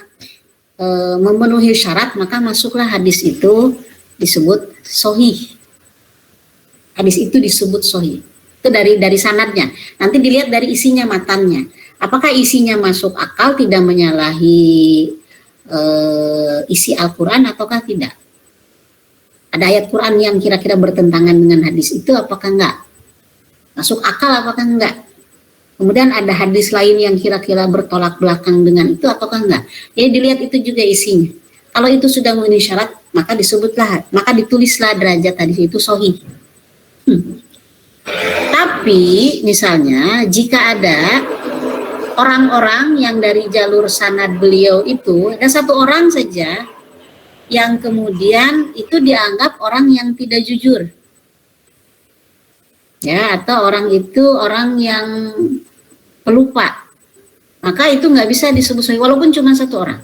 memenuhi syarat, maka masuklah hadis itu disebut sahih. Hadis itu disebut sahih. Itu dari sanadnya. Nanti dilihat dari isinya, matannya. Apakah isinya masuk akal, tidak menyalahi isi Al-Quran ataukah tidak? Ada ayat Quran yang kira-kira bertentangan dengan hadis itu, apakah enggak? Masuk akal apakah enggak? Kemudian ada hadis lain yang kira-kira bertolak belakang dengan itu ataukah enggak? Jadi dilihat itu juga isinya. Kalau itu sudah memenuhi syarat, maka ditulislah derajat hadis itu sahih. Tapi misalnya jika ada orang-orang yang dari jalur sanad beliau itu, ada satu orang saja yang kemudian itu dianggap orang yang tidak jujur. Ya, atau orang itu orang yang pelupa. Maka itu nggak bisa disebut sahih, walaupun cuma satu orang.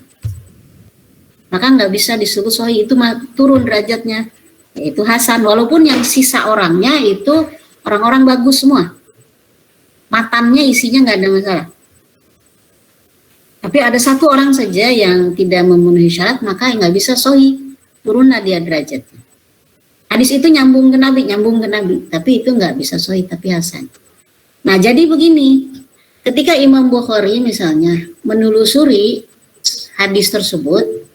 Maka nggak bisa disebut sahih, itu turun derajatnya. Yaitu hasan, walaupun yang sisa orangnya itu orang-orang bagus semua. Matannya isinya nggak ada masalah. Tapi ada satu orang saja yang tidak memenuhi syarat, maka nggak bisa sahih, turunlah dia derajatnya. Hadis itu nyambung ke Nabi, tapi itu nggak bisa sahih, tapi hasan. Nah, jadi begini, ketika Imam Bukhari misalnya menelusuri hadis tersebut,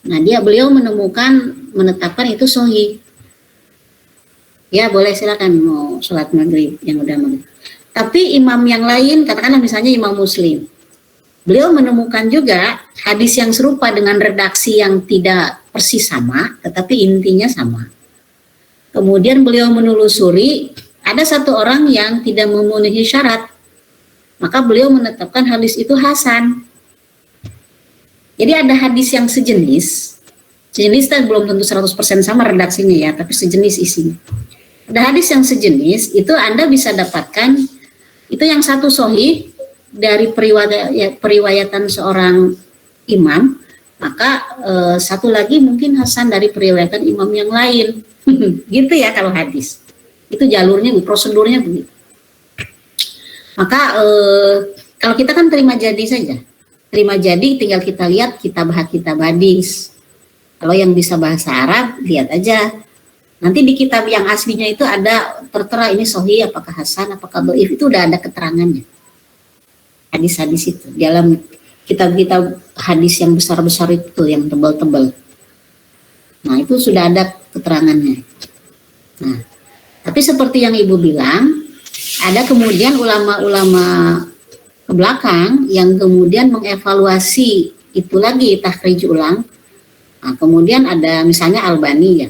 nah beliau menetapkan itu sahih. Ya boleh, silakan mau sholat maghrib yang udah maghrib. Tapi imam yang lain, katakanlah misalnya Imam Muslim, beliau menemukan juga hadis yang serupa dengan redaksi yang tidak persis sama, tetapi intinya sama. Kemudian beliau menelusuri ada satu orang yang tidak memenuhi syarat, maka beliau menetapkan hadis itu hasan. Jadi ada hadis yang sejenis kan belum tentu 100% sama redaksinya ya, tapi sejenis isinya. Ada hadis yang sejenis, itu Anda bisa dapatkan, itu yang satu sahih dari periwayatan seorang imam, maka satu lagi mungkin hasan dari periwayatan imam yang lain. Gitu ya kalau hadis. Itu jalurnya, prosedurnya begitu. Maka kalau kita kan terima jadi saja. Terima jadi tinggal kita lihat kitab hadis. Kalau yang bisa bahasa Arab, lihat aja. Nanti di kitab yang aslinya itu ada tertera ini sahih, apakah hasan, apakah dhaif, itu udah ada keterangannya. Hadis-hadis itu dalam kitab-kitab hadis yang besar-besar itu, yang tebal-tebal. Nah, itu sudah ada keterangannya. Nah, tapi seperti yang Ibu bilang, ada kemudian ulama-ulama ke belakang yang kemudian mengevaluasi itu lagi, takhrij ulang. Nah, kemudian ada misalnya Albani ya,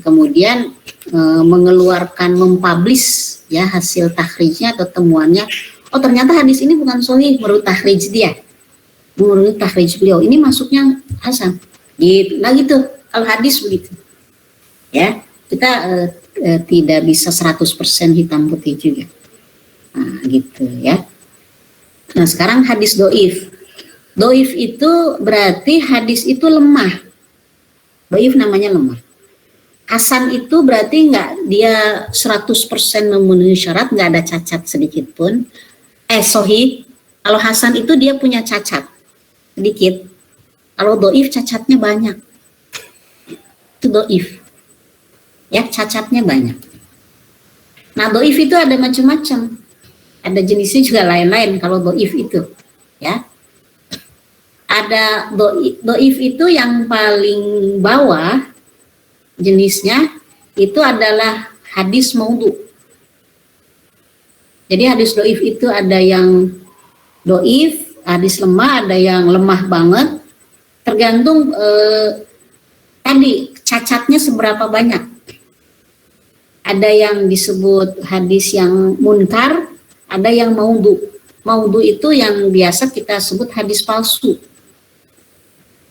kemudian mengeluarkan, mempublish ya hasil takhrijnya atau temuannya. Oh ternyata hadis ini bukan sahih menurut takhrij dia, menurut takhrij beliau ini masuknya hasan. Gitu, nah gitu. Kalau hadis begitu, ya kita tidak bisa 100% hitam putih juga. Nah gitu ya. Nah sekarang hadis dhaif. Dhaif itu berarti hadis itu lemah. Dhaif namanya lemah. Hasan itu berarti dia 100% memenuhi syarat, nggak ada cacat sedikit pun. Sahih. Kalau hasan itu dia punya cacat sedikit. Kalau dhaif cacatnya banyak. Itu dhaif. Ya, cacatnya banyak. Nah, dhaif itu ada macam-macam. Ada jenisnya juga lain-lain kalau dhaif itu, ya. Ada dhaif itu yang paling bawah jenisnya itu adalah hadis maudhu. Jadi hadis dhaif itu ada yang dhaif, hadis lemah, ada yang lemah banget. Tergantung tadi cacatnya seberapa banyak. Ada yang disebut hadis yang munkar, ada yang maudhu. Maudhu itu yang biasa kita sebut hadis palsu.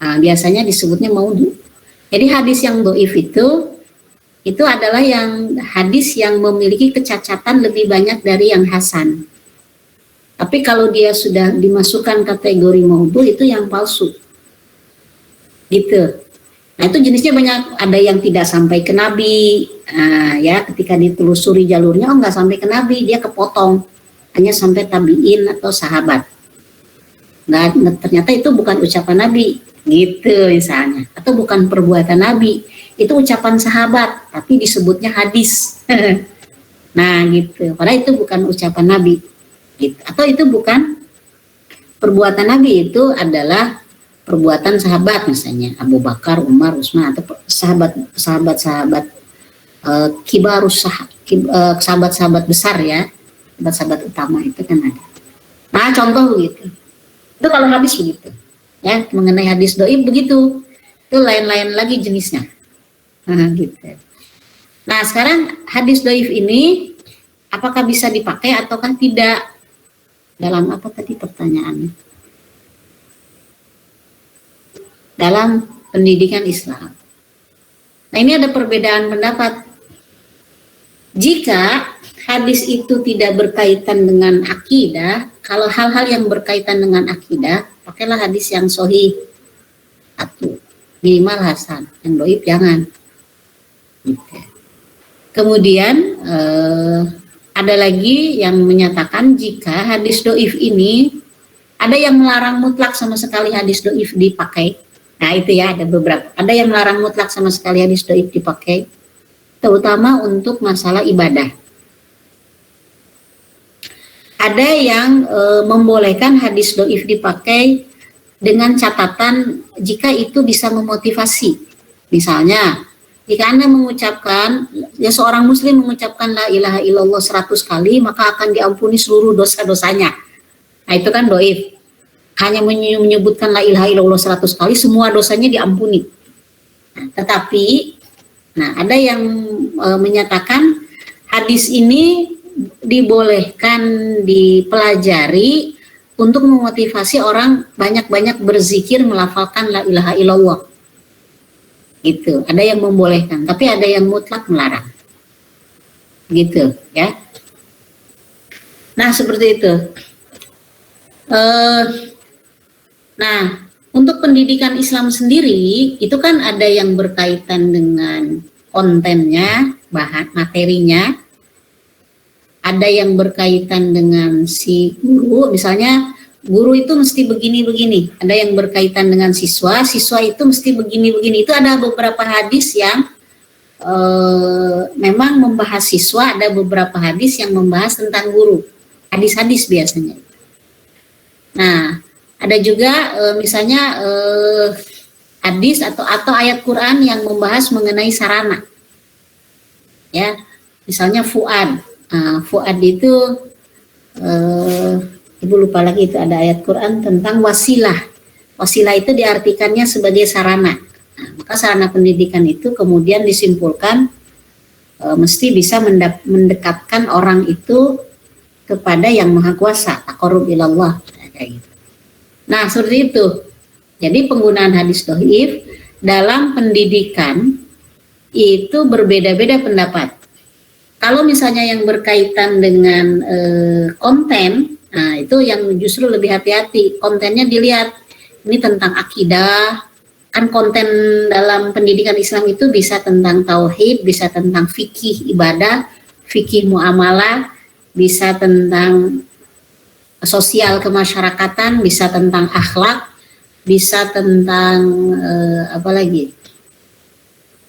Nah, biasanya disebutnya maudhu. Jadi hadis yang dhaif itu adalah yang hadis yang memiliki kecacatan lebih banyak dari yang hasan. Tapi kalau dia sudah dimasukkan kategori maudhu itu yang palsu. Gitu. Nah, itu jenisnya banyak, ada yang tidak sampai ke Nabi. Nah, ya ketika ditelusuri jalurnya nggak sampai ke Nabi, dia kepotong. Hanya sampai tabi'in atau sahabat. Nah, ternyata itu bukan ucapan Nabi. Gitu misalnya, atau bukan perbuatan Nabi, itu ucapan sahabat tapi disebutnya hadis. Nah gitu, padahal itu bukan ucapan Nabi gitu. Atau itu bukan perbuatan Nabi, itu adalah perbuatan sahabat, misalnya Abu Bakar, Umar, Utsman, atau sahabat kibarus sahabat-sahabat besar ya, sahabat utama itu kan ada. Nah contoh begitu, itu kalau hadis begitu. Ya, mengenai hadis dhaif begitu. Itu lain-lain lagi jenisnya. Nah, gitu. Nah, sekarang hadis dhaif ini apakah bisa dipakai ataukah tidak? Dalam apa tadi pertanyaannya? Dalam pendidikan Islam. Nah, ini ada perbedaan pendapat. Jika hadis itu tidak berkaitan dengan akidah, kalau hal-hal yang berkaitan dengan akidah, pakailah hadis yang sahih. Satu, minimal hasan, yang dhaif jangan. Gitu. Kemudian ada lagi yang menyatakan jika hadis dhaif ini ada yang melarang mutlak sama sekali hadis dhaif dipakai. Nah itu ya, ada beberapa. Ada yang melarang mutlak sama sekali hadis dhaif dipakai, terutama untuk masalah ibadah. Ada yang membolehkan hadis dhaif dipakai dengan catatan jika itu bisa memotivasi. Misalnya, jika Anda mengucapkan, ya seorang muslim mengucapkan la ilaha illallah 100 kali, maka akan diampuni seluruh dosa-dosanya. Nah itu kan dhaif. Hanya menyebutkan la ilaha illallah 100 kali, semua dosanya diampuni. Nah, tetapi, ada yang menyatakan hadis ini dibolehkan dipelajari untuk memotivasi orang banyak-banyak berzikir melafalkan la ilaha illallah. Gitu. Ada yang membolehkan, tapi ada yang mutlak melarang. Gitu, ya. Nah, seperti itu. Nah, untuk pendidikan Islam sendiri itu kan ada yang berkaitan dengan kontennya, bahan materinya, ada yang berkaitan dengan si guru, misalnya guru itu mesti begini-begini, ada yang berkaitan dengan siswa, siswa itu mesti begini-begini. Itu ada beberapa hadis yang memang membahas siswa, ada beberapa hadis yang membahas tentang guru, hadis-hadis biasanya. Nah, ada juga misalnya hadis atau ayat Quran yang membahas mengenai sarana, ya, misalnya fuad. Fuad itu ibu lupa lagi, itu ada ayat Quran tentang wasilah. Wasilah itu diartikannya sebagai sarana. Nah, maka sarana pendidikan itu kemudian disimpulkan mesti bisa mendekatkan orang itu kepada yang maha kuasa, taqarrub ilallah, kayak gitu. Nah, seperti itu. Jadi penggunaan hadis dhaif dalam pendidikan itu berbeda-beda pendapat. Kalau misalnya yang berkaitan dengan konten, nah itu yang justru lebih hati-hati. Kontennya dilihat, ini tentang akidah, kan konten dalam pendidikan Islam itu bisa tentang tauhid, bisa tentang fikih ibadah, fikih muamalah, bisa tentang sosial kemasyarakatan, bisa tentang akhlak, bisa tentang apa lagi?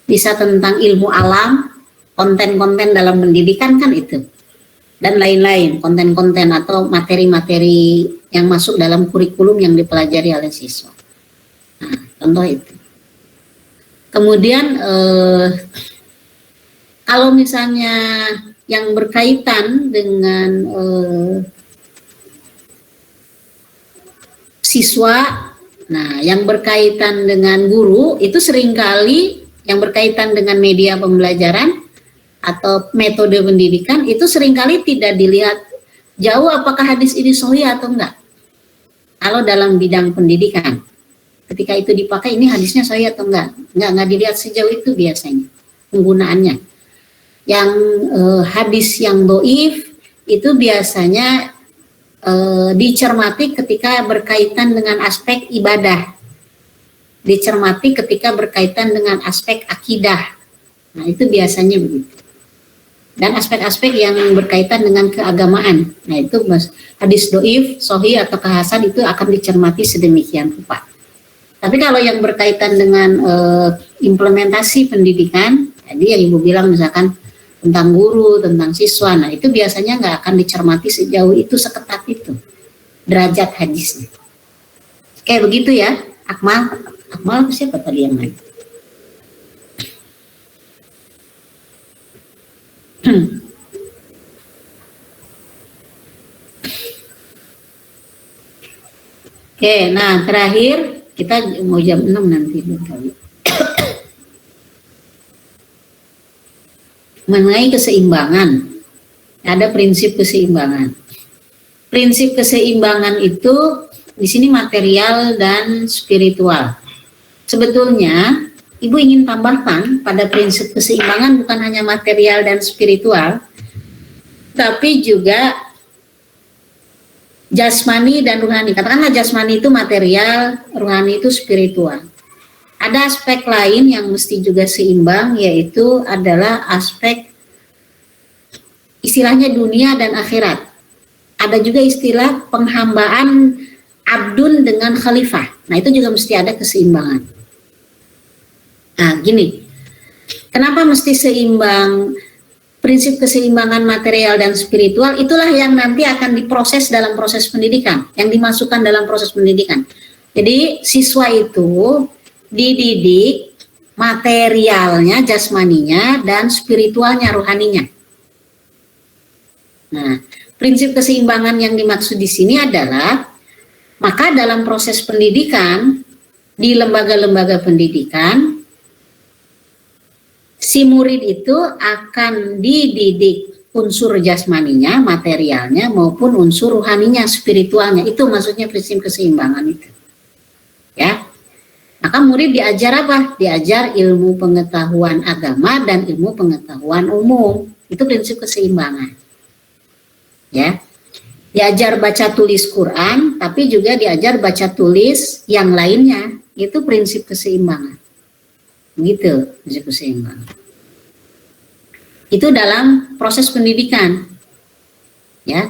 Bisa tentang ilmu alam. Konten-konten dalam pendidikan kan itu, dan lain-lain, konten-konten atau materi-materi yang masuk dalam kurikulum yang dipelajari oleh siswa. Nah, contoh itu. Kemudian kalau misalnya yang berkaitan dengan siswa, nah yang berkaitan dengan guru itu seringkali yang berkaitan dengan media pembelajaran atau metode pendidikan itu seringkali tidak dilihat jauh apakah hadis ini sahih atau enggak. Kalau dalam bidang pendidikan, ketika itu dipakai ini hadisnya sahih atau enggak dilihat sejauh itu biasanya penggunaannya. Yang hadis yang dhaif itu biasanya dicermati ketika berkaitan dengan aspek ibadah, dicermati ketika berkaitan dengan aspek akidah. Nah, itu biasanya begitu. Dan aspek-aspek yang berkaitan dengan keagamaan. Nah, itu hadis dhaif, sahih atau hasan itu akan dicermati sedemikian rupa. Tapi kalau yang berkaitan dengan implementasi pendidikan, jadi yang Ibu bilang misalkan tentang guru, tentang siswa, nah itu biasanya nggak akan dicermati sejauh itu, seketat itu derajat hadisnya. Kayak begitu ya, Akmal siapa tadi yang lain? Oke, nah terakhir kita mau jam 6 nanti kali. Mengenai keseimbangan, ada prinsip keseimbangan. Prinsip keseimbangan itu di sini material dan spiritual. Sebetulnya Ibu ingin tambahkan pada prinsip keseimbangan bukan hanya material dan spiritual, tapi juga jasmani dan rohani. Katakanlah jasmani itu material, rohani itu spiritual. Ada aspek lain yang mesti juga seimbang, yaitu adalah aspek istilahnya dunia dan akhirat. Ada juga istilah penghambaan abdun dengan khalifah. Nah, itu juga mesti ada keseimbangan. Nah, gini, kenapa mesti seimbang? Prinsip keseimbangan material dan spiritual itulah yang nanti akan diproses dalam proses pendidikan, yang dimasukkan dalam proses pendidikan. Jadi siswa itu dididik materialnya, jasmaninya, dan spiritualnya, rohaninya. Nah, prinsip keseimbangan yang dimaksud di sini adalah, maka dalam proses pendidikan, di lembaga-lembaga pendidikan, si murid itu akan dididik unsur jasmaninya, materialnya, maupun unsur rohaninya, spiritualnya. Itu maksudnya prinsip keseimbangan itu. Ya. Maka murid diajar apa? Diajar ilmu pengetahuan agama dan ilmu pengetahuan umum. Itu prinsip keseimbangan. Ya. Diajar baca tulis Quran, tapi juga diajar baca tulis yang lainnya. Itu prinsip keseimbangan. Gitu, prinsip keseimbangan. Itu dalam proses pendidikan, ya.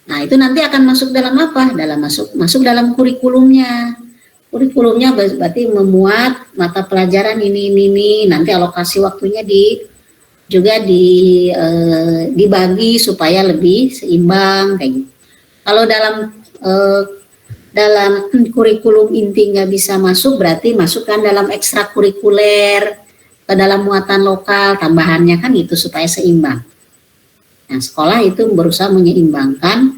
Nah, itu nanti akan masuk dalam apa? Masuk dalam kurikulumnya. Kurikulumnya berarti memuat mata pelajaran ini. Nanti alokasi waktunya juga dibagi supaya lebih seimbang kayak gitu. Kalau dalam kurikulum inti nggak bisa masuk, berarti masukkan dalam ekstrakurikuler, ke dalam muatan lokal, tambahannya kan itu supaya seimbang. Nah, sekolah itu berusaha menyeimbangkan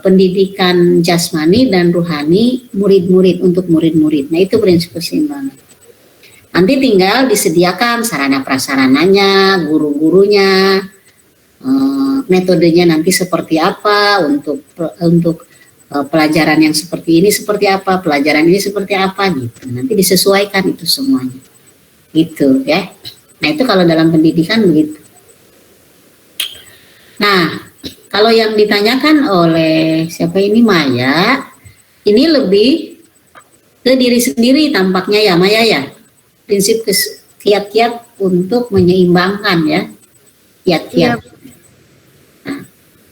pendidikan jasmani dan rohani murid-murid untuk murid-murid. Nah, itu prinsip keseimbangan. Nanti tinggal disediakan sarana prasarananya, guru-gurunya, metodenya nanti seperti apa untuk pelajaran yang seperti ini seperti apa, pelajaran ini seperti apa gitu. Nanti disesuaikan itu semuanya. Gitu ya. Nah, itu kalau dalam pendidikan begitu. Nah, kalau yang ditanyakan oleh siapa ini Maya, ini lebih ke diri sendiri tampaknya ya Maya ya. Prinsip kiat-kiat untuk menyeimbangkan ya. Kiat-kiat. Nah,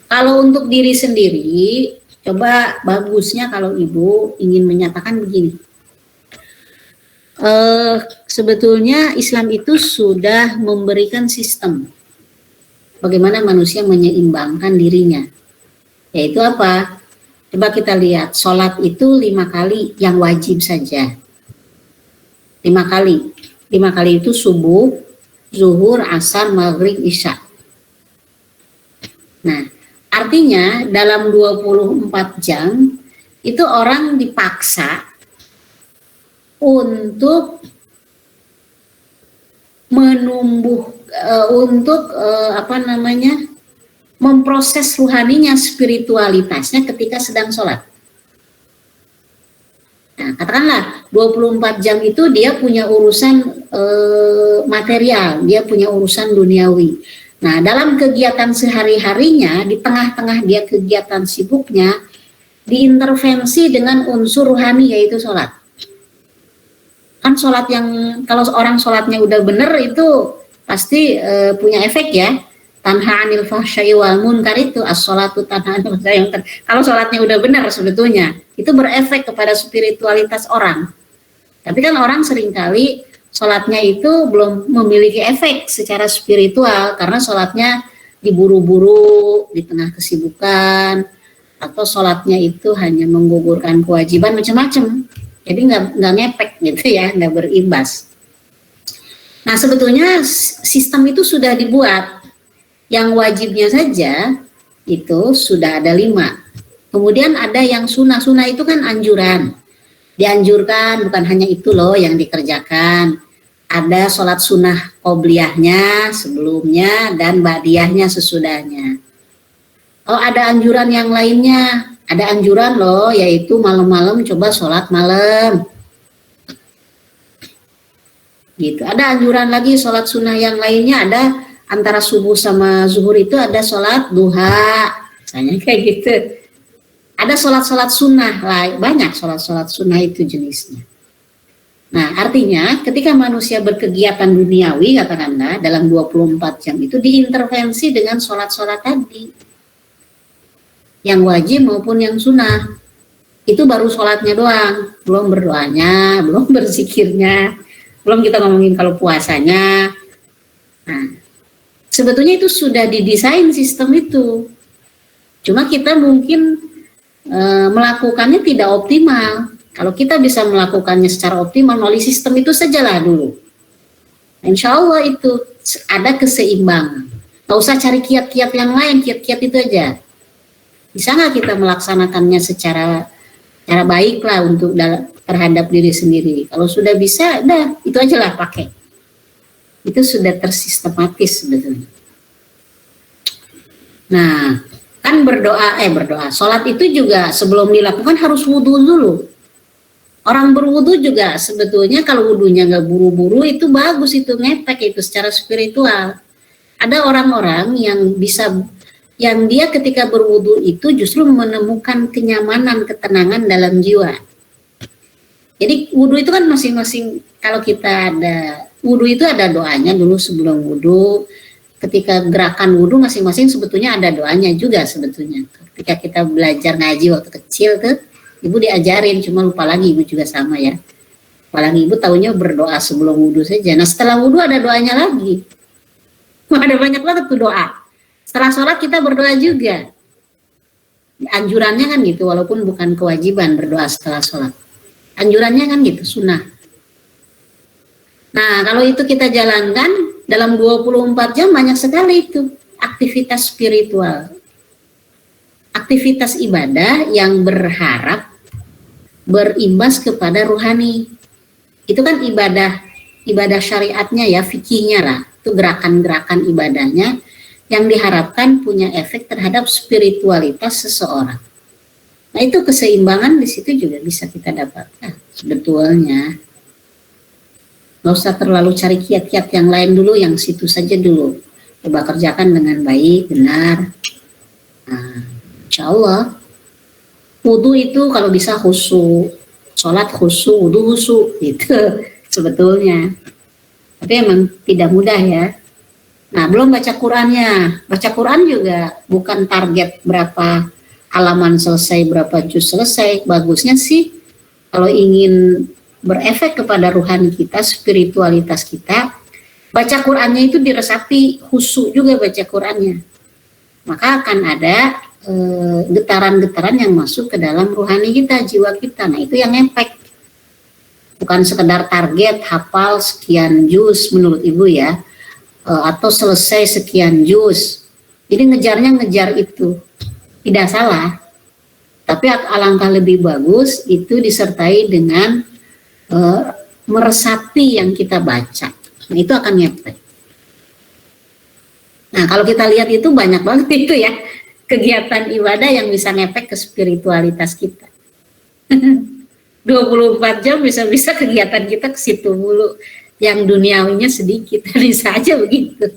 kalau untuk diri sendiri, coba bagusnya kalau Ibu ingin menyatakan begini. Sebetulnya Islam itu sudah memberikan sistem bagaimana manusia menyeimbangkan dirinya. Yaitu apa? Coba kita lihat, sholat itu 5 kali yang wajib saja. 5 kali. 5 kali itu subuh, zuhur, asar, maghrib, isya. Nah, artinya dalam 24 jam itu orang dipaksa untuk memproses rohaninya, spiritualitasnya ketika sedang sholat. Nah, katakanlah 24 jam itu dia punya urusan material, dia punya urusan duniawi. Nah, dalam kegiatan sehari-harinya, di tengah-tengah dia kegiatan sibuknya, diintervensi dengan unsur rohani yaitu sholat. Kan sholat yang kalau orang sholatnya udah bener itu pasti punya efek ya. Tanha anil fahsya'i wal munkar itu as-sholatu tanha anil fahsya'i wal munkar. Kalau sholatnya udah bener sebetulnya itu berefek kepada spiritualitas orang. Tapi kan orang seringkali sholatnya itu belum memiliki efek secara spiritual karena sholatnya diburu-buru di tengah kesibukan, atau sholatnya itu hanya menggugurkan kewajiban macam-macam. Jadi nggak ngepek gitu ya, nggak berimbas. Nah, sebetulnya sistem itu sudah dibuat. Yang wajibnya saja itu sudah ada 5. Kemudian ada yang sunnah. Sunnah itu kan anjuran. Dianjurkan, bukan hanya itu loh yang dikerjakan. Ada sholat sunnah qobliyahnya sebelumnya dan ba'diyahnya sesudahnya. Oh, ada anjuran yang lainnya. Ada anjuran loh, yaitu malam-malam coba sholat malam. Gitu. Ada anjuran lagi sholat sunnah yang lainnya, ada antara subuh sama zuhur itu ada sholat duha. Misalnya kayak gitu. Ada sholat-sholat sunnah, banyak sholat-sholat sunnah itu jenisnya. Nah, artinya ketika manusia berkegiatan duniawi, katakanlah dalam 24 jam itu diintervensi dengan sholat-sholat tadi. Yang wajib maupun yang sunnah. Itu baru sholatnya doang, belum berdoanya, belum berzikirnya, belum kita ngomongin kalau puasanya. Nah, sebetulnya itu sudah didesain sistem itu. Cuma kita mungkin melakukannya tidak optimal. Kalau kita bisa melakukannya secara optimal melalui sistem itu sajalah dulu. Insya Allah itu ada keseimbangan. Gak usah cari kiat-kiat yang lain, kiat-kiat itu aja. Bisa nggak kita melaksanakannya secara baik lah untuk terhadap diri sendiri. Kalau sudah bisa, itu aja lah pakai. Itu sudah tersistematis sebetulnya. Nah, kan berdoa, sholat itu juga sebelum dilakukan harus wudhu dulu. Orang berwudhu juga sebetulnya kalau wudhunya nggak buru-buru itu bagus, itu ngefek itu secara spiritual. Ada orang-orang yang dia ketika berwudhu itu justru menemukan kenyamanan, ketenangan dalam jiwa. Jadi wudhu itu kan masing-masing, kalau kita ada wudhu itu ada doanya dulu sebelum wudhu. Ketika gerakan wudhu masing-masing sebetulnya ada doanya juga sebetulnya. Ketika kita belajar ngaji waktu kecil tuh, ibu diajarin, cuma lupa lagi, ibu juga sama ya. Apalagi ibu taunya berdoa sebelum wudhu saja. Nah setelah wudhu ada doanya lagi. Ada banyak banget tuh doa. Setelah sholat kita berdoa juga. Anjurannya kan gitu, walaupun bukan kewajiban berdoa setelah sholat. Anjurannya kan gitu, sunnah. Nah kalau itu kita jalankan, dalam 24 jam banyak sekali itu aktivitas spiritual. Aktivitas ibadah yang berharap berimbas kepada rohani. Itu kan ibadah syariatnya ya, fikihnya lah. Itu gerakan-gerakan ibadahnya yang diharapkan punya efek terhadap spiritualitas seseorang. Nah itu keseimbangan di situ juga bisa kita dapatkan sebetulnya. Nggak usah terlalu cari kiat-kiat yang lain dulu, yang situ saja dulu. Coba kerjakan dengan baik, benar. Nah, insya Allah. Wudhu itu kalau bisa khusyuk, sholat khusyuk, wudhu khusyuk, gitu sebetulnya. Tapi emang tidak mudah ya. Nah, belum baca Qurannya. Baca Quran juga bukan target berapa halaman selesai, berapa juz selesai. Bagusnya sih kalau ingin berefek kepada rohani kita, spiritualitas kita, baca Qurannya itu diresapi, khusyuk juga baca Qurannya. Maka akan ada getaran-getaran yang masuk ke dalam rohani kita, jiwa kita. Nah itu yang efek. Bukan sekedar target hafal sekian juz menurut ibu ya, atau selesai sekian juz. Jadi ngejar itu. Tidak salah. Tapi alangkah lebih bagus itu disertai dengan meresapi yang kita baca. Nah itu akan ngefek. Nah kalau kita lihat itu banyak banget itu ya kegiatan ibadah yang bisa ngefek ke spiritualitas kita. 24 jam bisa kegiatan kita ke situ mulu, yang duniawinya sedikit. Bisa aja begitu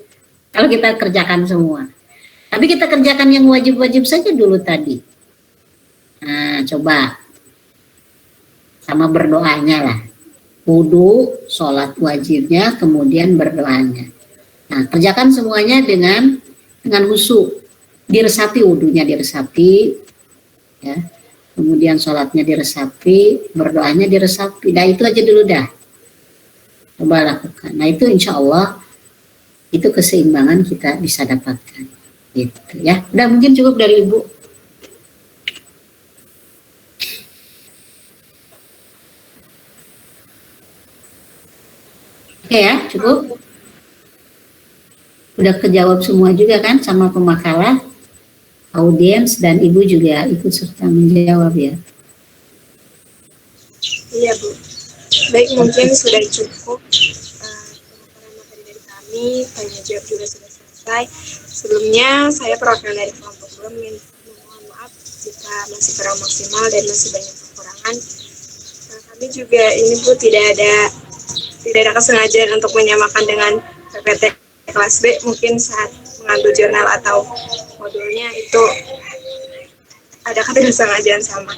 kalau kita kerjakan semua. Tapi kita kerjakan yang wajib-wajib saja dulu tadi. Nah coba sama berdoanya lah. Wudhu, sholat wajibnya, kemudian berdoanya. Nah, kerjakan semuanya dengan khusyuk. Diresapi, wudhunya diresapi, ya. Kemudian sholatnya diresapi, berdoanya diresapi. Nah, itu aja dulu dah. Coba lakukan. Nah, itu insya Allah, itu keseimbangan kita bisa dapatkan. Gitu ya. Udah mungkin cukup dari Ibu. Oke ya, cukup. Udah kejawab semua juga kan sama pemakalah, audiens, dan Ibu juga ikut serta menjawab ya. Iya Bu. Baik, mungkin sudah cukup pemaparan materi dari kami, tanya jawab juga sudah selesai. Sebelumnya saya perwakilan dari kelompok belum mohon maaf jika masih kurang maksimal dan masih banyak kekurangan. Nah, kami juga ini Bu tidak ada kesengajaan untuk menyamakan dengan PPT kelas B. Mungkin saat mengambil jurnal atau modulnya itu ada kesengajaan sama.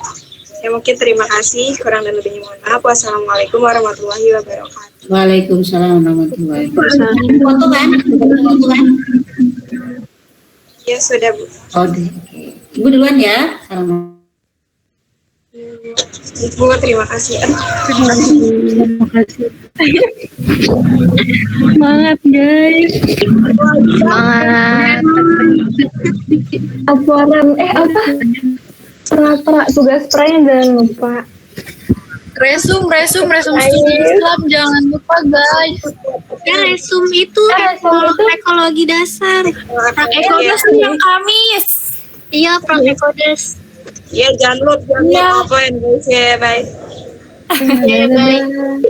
Ya mungkin terima kasih, kurang dan lebihnya mohon maaf. Wassalamualaikum warahmatullahi wabarakatuh. Waalaikumsalam warahmatullahi wabarakatuh. Foto kan? Foto kan? Ya sudah Bu. Oh, oke. Ibu duluan ya. Assalamualaikum. Ibu terima kasih. Terima kasih. Semangat guys. Semangat. Laporan pra tugas pra-nya jangan lupa. Resum studi Islam jangan lupa guys. Ya resum itu ekologi dasar. Ekodes yang Kamis. Iya, Ekodes. Iya, jangan lupa poin guys ya, bye. Bye.